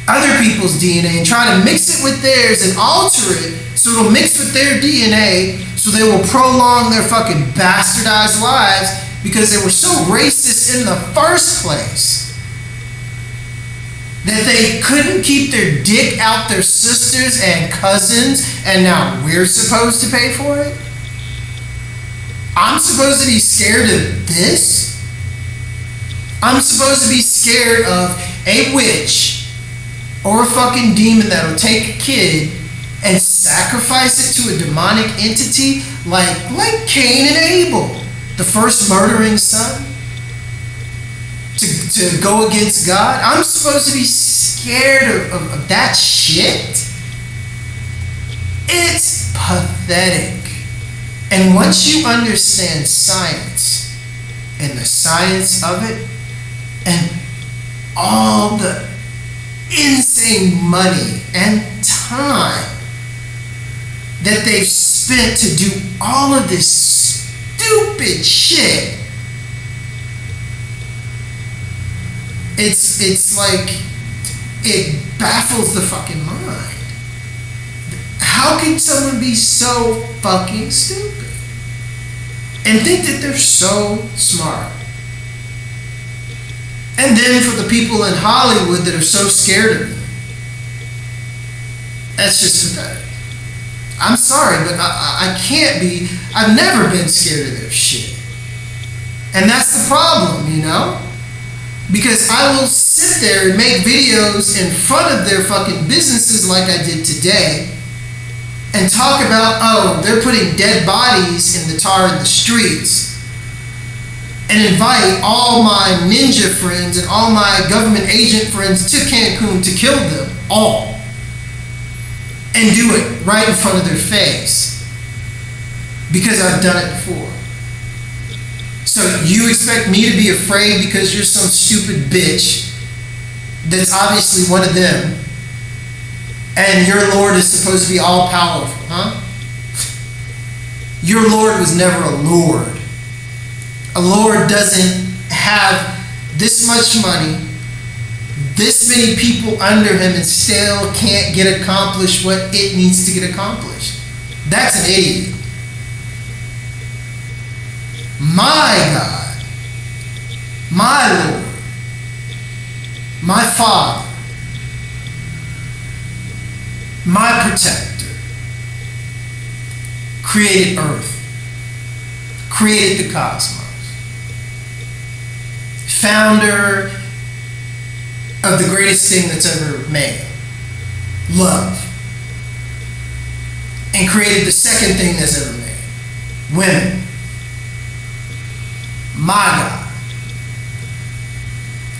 other people's DNA and try to mix it with theirs and alter it so it'll mix with their DNA, so they will prolong their fucking bastardized lives because they were so racist in the first place that they couldn't keep their dick out their sisters and cousins, and now we're supposed to pay for it? I'm supposed to be scared of this? I'm supposed to be scared of a witch or a fucking demon that'll take a kid and sacrifice it to a demonic entity like Cain and Abel, the first murdering son, to go against God? I'm supposed to be scared of that shit? It's pathetic. And once you understand science and the science of it and all the insane money and time that they've spent to do all of this stupid shit, it's like, it baffles the fucking mind. How can someone be so fucking stupid and think that they're so smart? And then for the people in Hollywood that are so scared of them, That's just pathetic. I'm sorry, but I can't be, I've never been scared of their shit. And that's the problem, you know? Because I will sit there and make videos in front of their fucking businesses like I did today and talk about, oh, they're putting dead bodies in the tar in the streets, and invite all my ninja friends and all my government agent friends to Cancun to kill them all. And do it right in front of their face. Because I've done it before. So you expect me to be afraid because you're some stupid bitch that's obviously one of them, and your Lord is supposed to be all powerful, huh? Your Lord was never a Lord. A Lord doesn't have this much money, this many people under him, and still can't get accomplished what it needs to get accomplished. That's an idiot. My God, my Lord, my Father, my protector, created Earth, created the cosmos, founder of the greatest thing that's ever made, love, and created the second thing that's ever made, women. My God.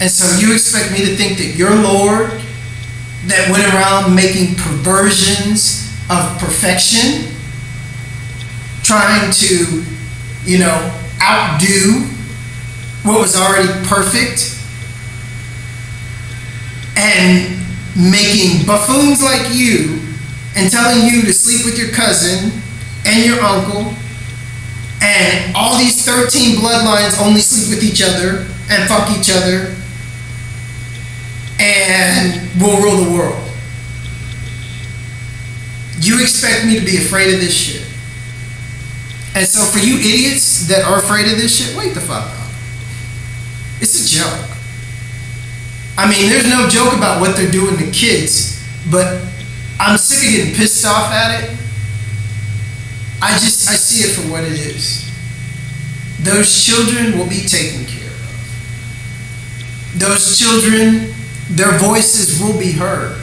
And so you expect me to think that your Lord that went around making perversions of perfection, trying to, you know, outdo what was already perfect, and making buffoons like you and telling you to sleep with your cousin and your uncle, and all these 13 bloodlines only sleep with each other and fuck each other and will rule the world. You expect me to be afraid of this shit. And so for you idiots that are afraid of this shit, wake the fuck up. It's a joke. I mean, there's no joke about what they're doing to kids, but I'm sick of getting pissed off at it. I see it for what it is. Those children will be taken care of. Those children, their voices will be heard.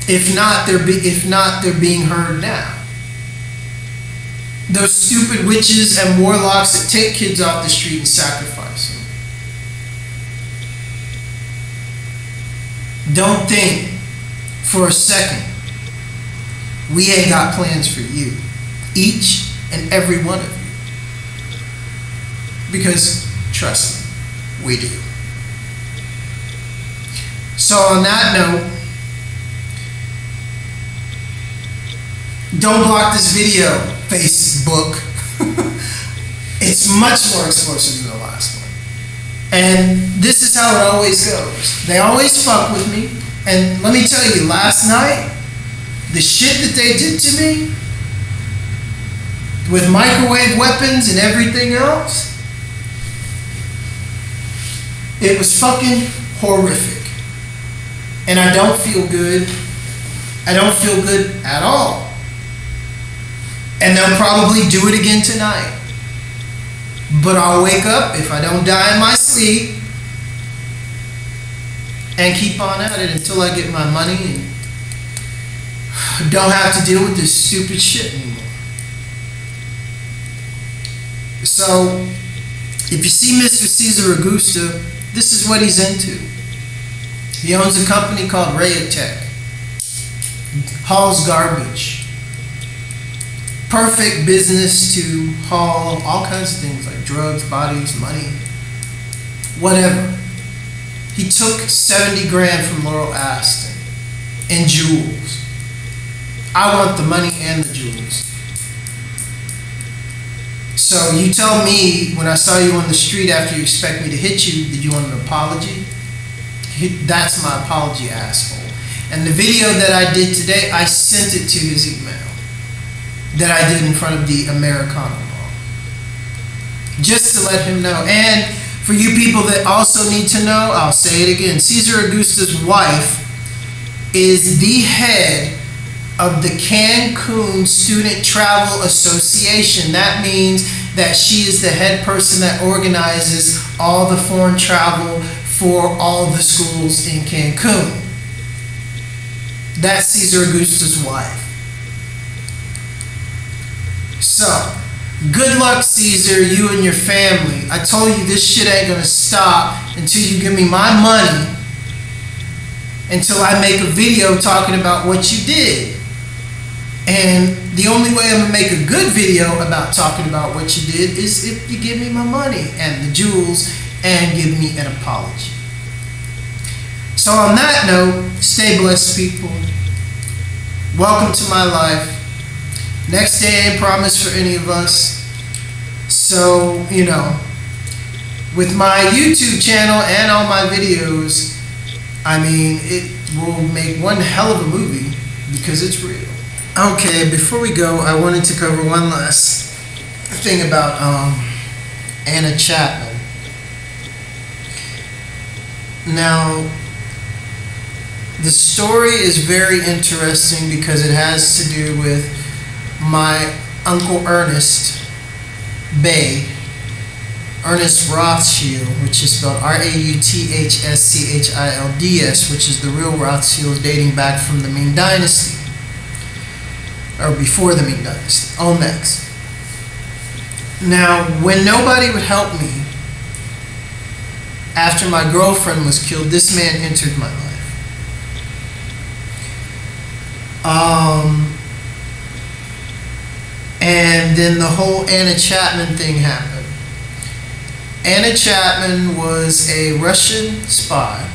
If not, they're being heard now. Those stupid witches and warlocks that take kids off the street and sacrifice them. Don't think for a second we ain't got plans for you. Each and every one of you. Because, trust me, we do. So on that note, don't block this video, Facebook. It's much more explosive than the last one. And this is how it always goes. They always fuck with me. And let me tell you, last night, the shit that they did to me, with microwave weapons and everything else, it was fucking horrific. And I don't feel good. I don't feel good at all. And they'll probably do it again tonight. But I'll wake up, if I don't die in my sleep, and keep on at it until I get my money and don't have to deal with this stupid shit anymore. So, if you see Mr. Cesar Augusta, this is what he's into. He owns a company called Rayatech. Hauls garbage. Perfect business to haul all kinds of things like drugs, bodies, money, whatever. He took 70 grand from Laurel Aston in jewels. I want the money and the jewels. So you tell me, when I saw you on the street after you expect me to hit you, did you want an apology? That's my apology, asshole. And the video that I did today, I sent it to his email that I did in front of the Americano law. Just to let him know. And for you people that also need to know, I'll say it again. Cesar Augusta's wife is the head of the Cancun Student Travel Association. That means that she is the head person that organizes all the foreign travel for all the schools in Cancun. That's Cesar Augusto's wife. So, good luck, Caesar, you and your family. I told you this shit ain't gonna stop until you give me my money, until I make a video talking about what you did. And the only way I'm gonna make a good video about talking about what you did is if you give me my money and the jewels and give me an apology. So on that note, stay blessed, people. Welcome to my life. Next day ain't promised for any of us. So, you know, with my YouTube channel and all my videos, I mean, it will make one hell of a movie because it's real. Okay, before we go, I wanted to cover one last thing about Anna Chapman. Now, the story is very interesting because it has to do with my Uncle Ernest Bay, Ernest Rothschild, which is spelled Rauthschilds, which is the real Rothschild dating back from the Ming Dynasty, or before the Ming Dynasty, Olmecs. Now, when nobody would help me, after my girlfriend was killed, this man entered my life. And then the whole Anna Chapman thing happened. Anna Chapman was a Russian spy,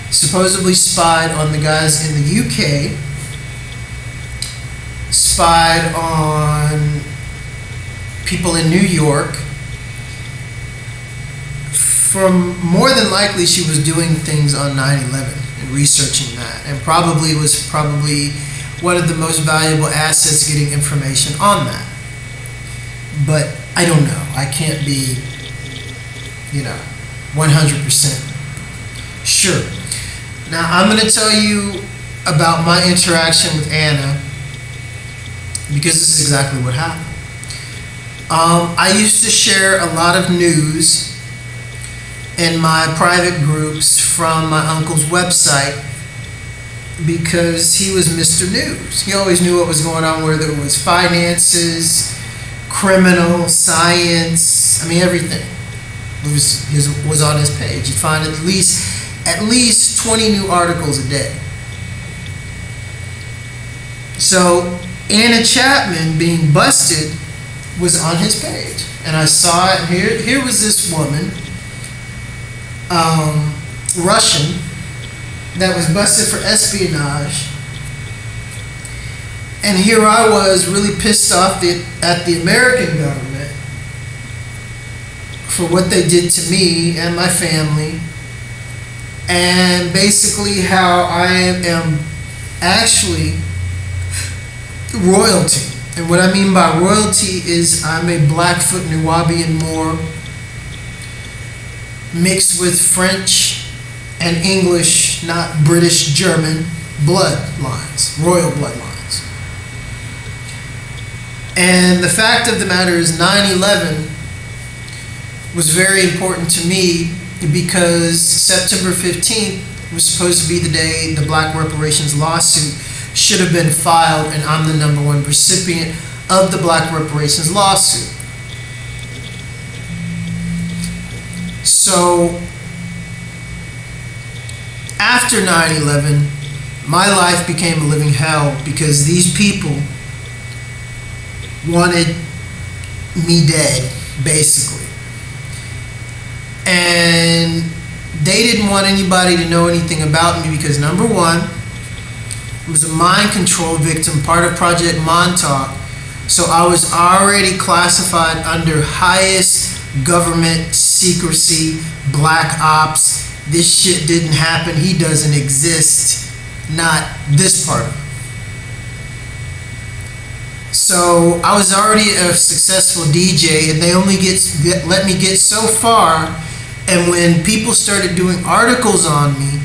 supposedly spied on the guys in the UK, spied on people in New York. From more than likely, she was doing things on 9/11 and researching that, and was probably one of the most valuable assets getting information on that. But I don't know. I can't be, 100% sure. Now, I'm going to tell you about my interaction with Anna, because this is exactly what happened. I used to share a lot of news in my private groups from my uncle's website because he was Mr. News. He always knew what was going on, whether it was finances, criminal, science, everything was on his page. You'd find at least 20 new articles a day. So Anna Chapman being busted was on his page, and I saw it. Here was this woman, Russian, that was busted for espionage, and here I was really pissed off at the American government for what they did to me and my family, and basically how I am actually royalty. And what I mean by royalty is I'm a Blackfoot Nubian Moor mixed with French and English, not British, German bloodlines, royal bloodlines. And the fact of the matter is 9/11 was very important to me because September 15th was supposed to be the day the Black reparations lawsuit should have been filed, and I'm the #1 recipient of the Black reparations lawsuit. So after 9/11, my life became a living hell because these people wanted me dead, basically. And they didn't want anybody to know anything about me because, #1, I was a mind control victim, part of Project Montauk. So I was already classified under highest government secrecy, black ops. This shit didn't happen. He doesn't exist. Not this part of it. So I was already a successful DJ, and they only let me get so far. And when people started doing articles on me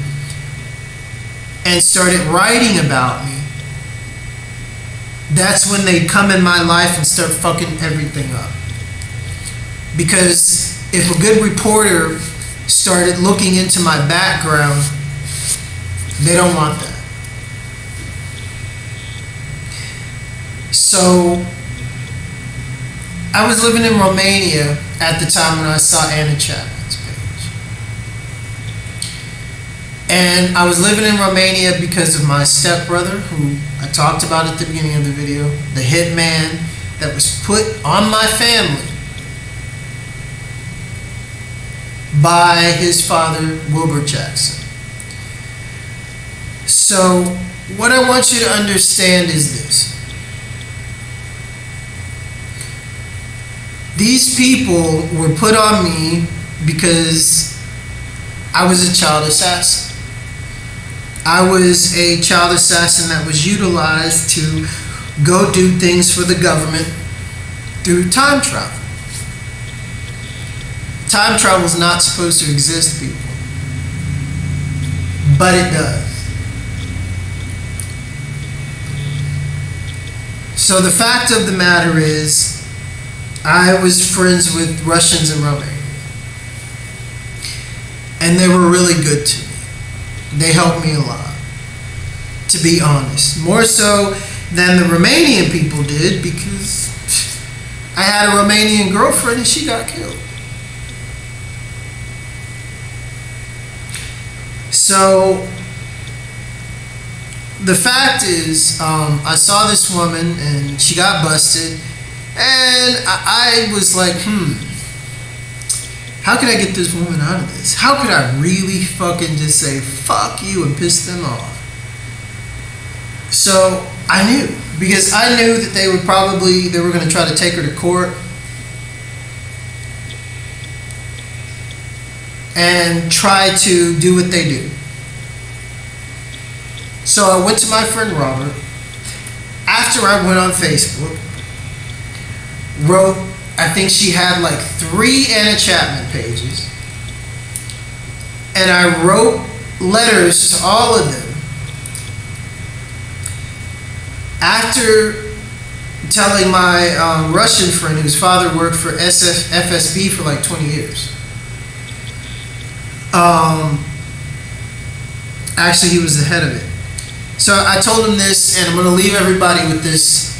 and started writing about me, that's when they come in my life and start fucking everything up. Because if a good reporter started looking into my background, they don't want that. So I was living in Romania at the time when I saw Anna Chapman's page. And I was living in Romania because of my stepbrother, who I talked about at the beginning of the video, the hitman that was put on my family by his father, Wilbur Jackson. So what I want you to understand is this. These people were put on me because I was a child assassin. I was a child assassin that was utilized to go do things for the government through time travel. Time travel is not supposed to exist, people. But it does. So the fact of the matter is, I was friends with Russians in Romania. And they were really good to me. They helped me a lot, to be honest. More so than the Romanian people did, because I had a Romanian girlfriend and she got killed. So the fact is, I saw this woman and she got busted, and I was like, how can I get this woman out of this? How could I really fucking just say fuck you and piss them off? So I knew, because I knew that they were going to try to take her to court and try to do what they do. So I went to my friend Robert, after I went on Facebook, wrote, I think she had like 3 Anna Chapman pages, and I wrote letters to all of them after telling my Russian friend, whose father worked for FSB for like 20 years. Actually, he was the head of it. So I told him this, and I'm going to leave everybody with this.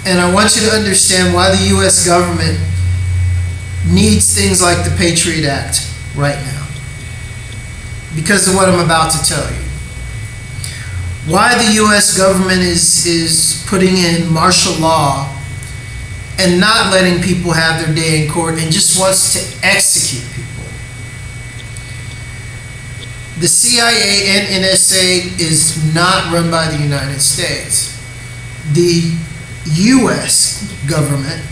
And I want you to understand why the U.S. government needs things like the Patriot Act right now. Because of what I'm about to tell you. Why the U.S. government is putting in martial law and not letting people have their day in court and just wants to execute people. The CIA and NSA is not run by the United States. The U.S. government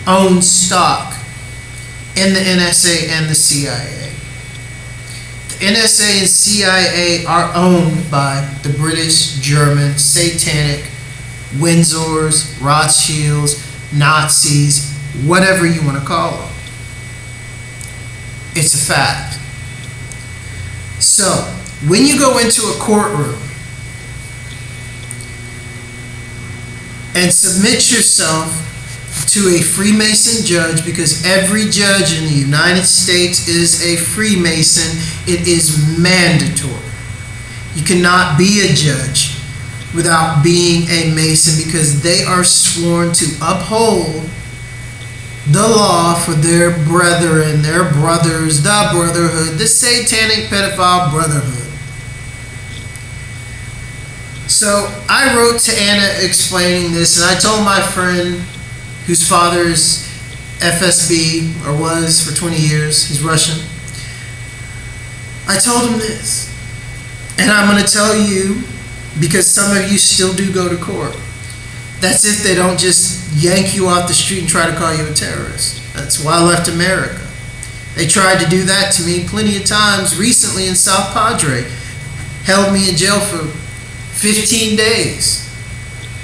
owns stock in the NSA and the CIA. The NSA and CIA are owned by the British, German, Satanic, Windsors, Rothschilds, Nazis, whatever you want to call them. It's a fact. So, when you go into a courtroom and submit yourself to a Freemason judge, because every judge in the United States is a Freemason, it is mandatory. You cannot be a judge without being a Mason, because they are sworn to uphold the law for their brethren, their brothers, the brotherhood, the satanic pedophile brotherhood. So I wrote to Anna explaining this, and I told my friend, whose father is FSB, or was for 20 years, he's Russian. I told him this, and I'm going to tell you, because some of you still do go to court. That's if they don't just yank you off the street and try to call you a terrorist. That's why I left America. They tried to do that to me plenty of times recently in South Padre. Held me in jail for 15 days.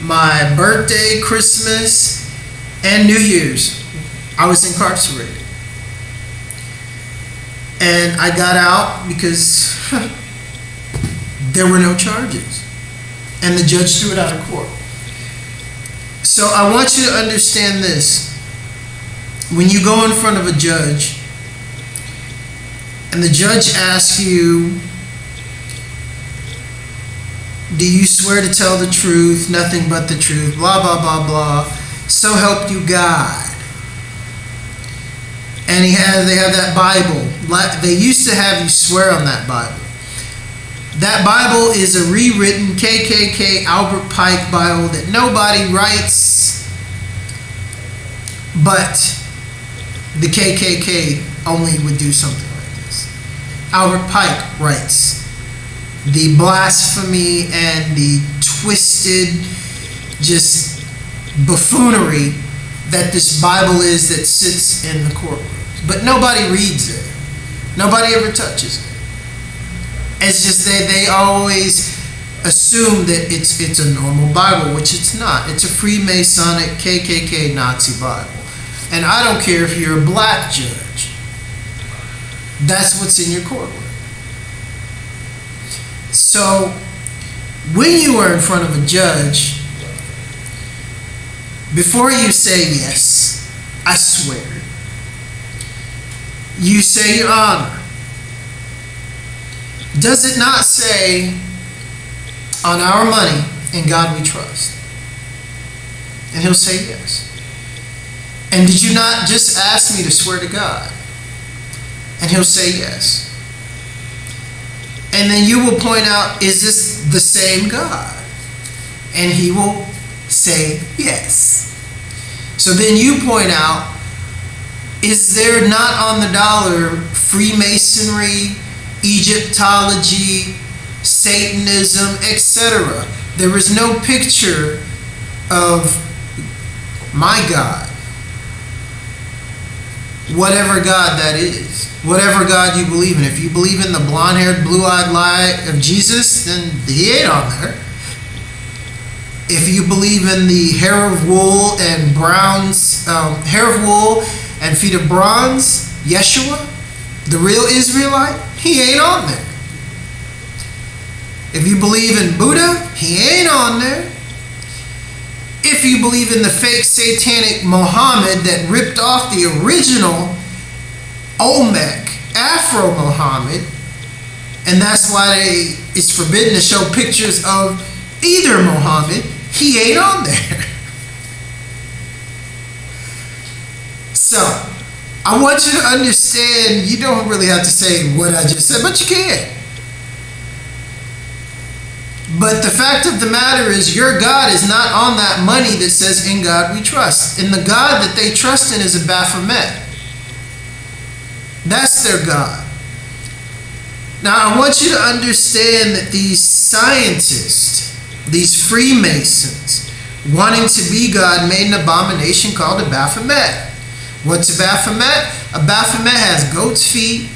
My birthday, Christmas, and New Year's, I was incarcerated. And I got out because there were no charges. And the judge threw it out of court. So I want you to understand this. When you go in front of a judge, and the judge asks you, do you swear to tell the truth, nothing but the truth, blah, blah, blah, blah, so help you God. And they have that Bible. They used to have you swear on that Bible. That Bible is a rewritten KKK Albert Pike Bible that nobody writes but the KKK only would do something like this. Albert Pike writes the blasphemy and the twisted just buffoonery that this Bible is that sits in the courtroom. But nobody reads it. Nobody ever touches it. It's just that they always assume that it's a normal Bible, which it's not. It's a Freemasonic KKK Nazi Bible. And I don't care if you're a black judge. That's what's in your courtroom. So when you are in front of a judge, before you say yes, I swear, you say your honor. Does it not say, on our money, in God we trust? And he'll say yes. And did you not just ask me to swear to God? And he'll say yes. And then you will point out, is this the same God? And he will say yes. So then you point out, is there not on the dollar Freemasonry, Egyptology, Satanism, etc.? There is no picture of my God, whatever God that is, whatever God you believe in. If you believe in the blonde-haired, blue-eyed light of Jesus, then he ain't on there. If you believe in the hair of wool and hair of wool and feet of bronze, Yeshua, the real Israelite, he ain't on there. If you believe in Buddha, he ain't on there. If you believe in the fake satanic Muhammad that ripped off the original Olmec, Afro Muhammad, and that's why it's forbidden to show pictures of either Muhammad, he ain't on there. So, I want you to understand, you don't really have to say what I just said, but you can. But the fact of the matter is, your God is not on that money that says, in God we trust. And the God that they trust in is a Baphomet. That's their God. Now, I want you to understand that these scientists, these Freemasons, wanting to be God, made an abomination called a Baphomet. What's a Baphomet? A Baphomet has goat's feet,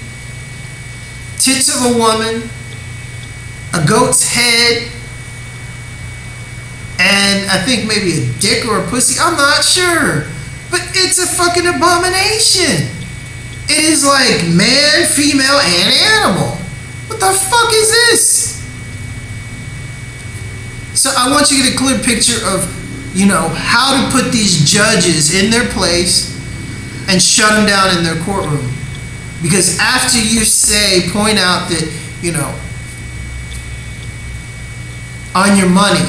tits of a woman, a goat's head, and I think maybe a dick or a pussy. I'm not sure. But it's a fucking abomination. It is like man, female, and animal. What the fuck is this? So I want you to get a clear picture of, how to put these judges in their place and shut them down in their courtroom. Because after you point out that, on your money,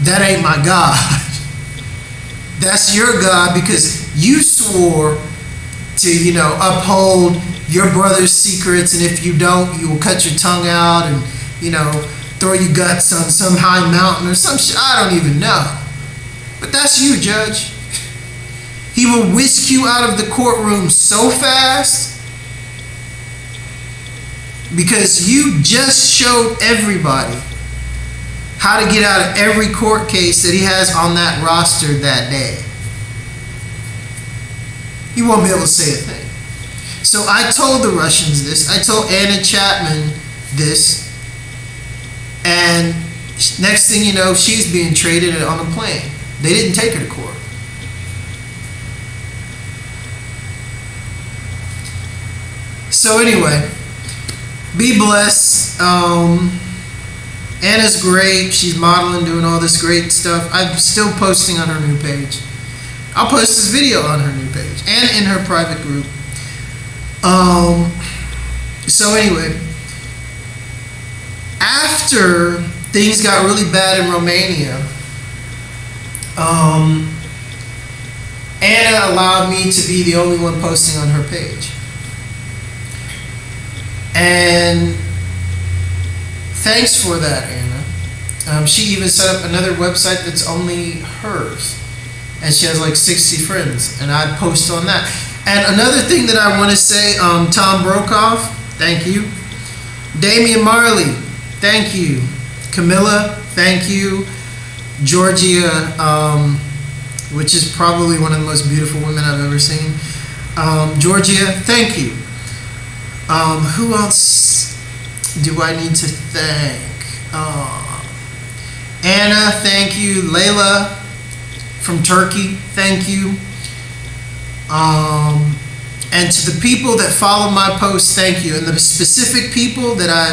that ain't my God. That's your God because you swore to, uphold your brother's secrets, and if you don't, you will cut your tongue out and, throw your guts on some high mountain or some shit. I don't even know. But that's you, Judge. He will whisk you out of the courtroom so fast because you just showed everybody how to get out of every court case that he has on that roster that day. He won't be able to say a thing. So I told the Russians this. I told Anna Chapman this. And next thing you know, she's being traded on a plane. They didn't take her to court. So anyway, be blessed. Anna's great. She's modeling, doing all this great stuff. I'm still posting on her new page. I'll post this video on her new page and in her private group. So anyway, after things got really bad in Romania, Anna allowed me to be the only one posting on her page. And thanks for that, Anna. She even set up another website that's only hers. And she has like 60 friends. And I post on that. And another thing that I want to say, Tom Brokaw, thank you. Damian Marley, thank you. Camilla, thank you. Georgia, which is probably one of the most beautiful women I've ever seen. Georgia, thank you. Who else do I need to thank? Anna, thank you. Layla from Turkey, thank you. And to the people that follow my posts, thank you. And the specific people that I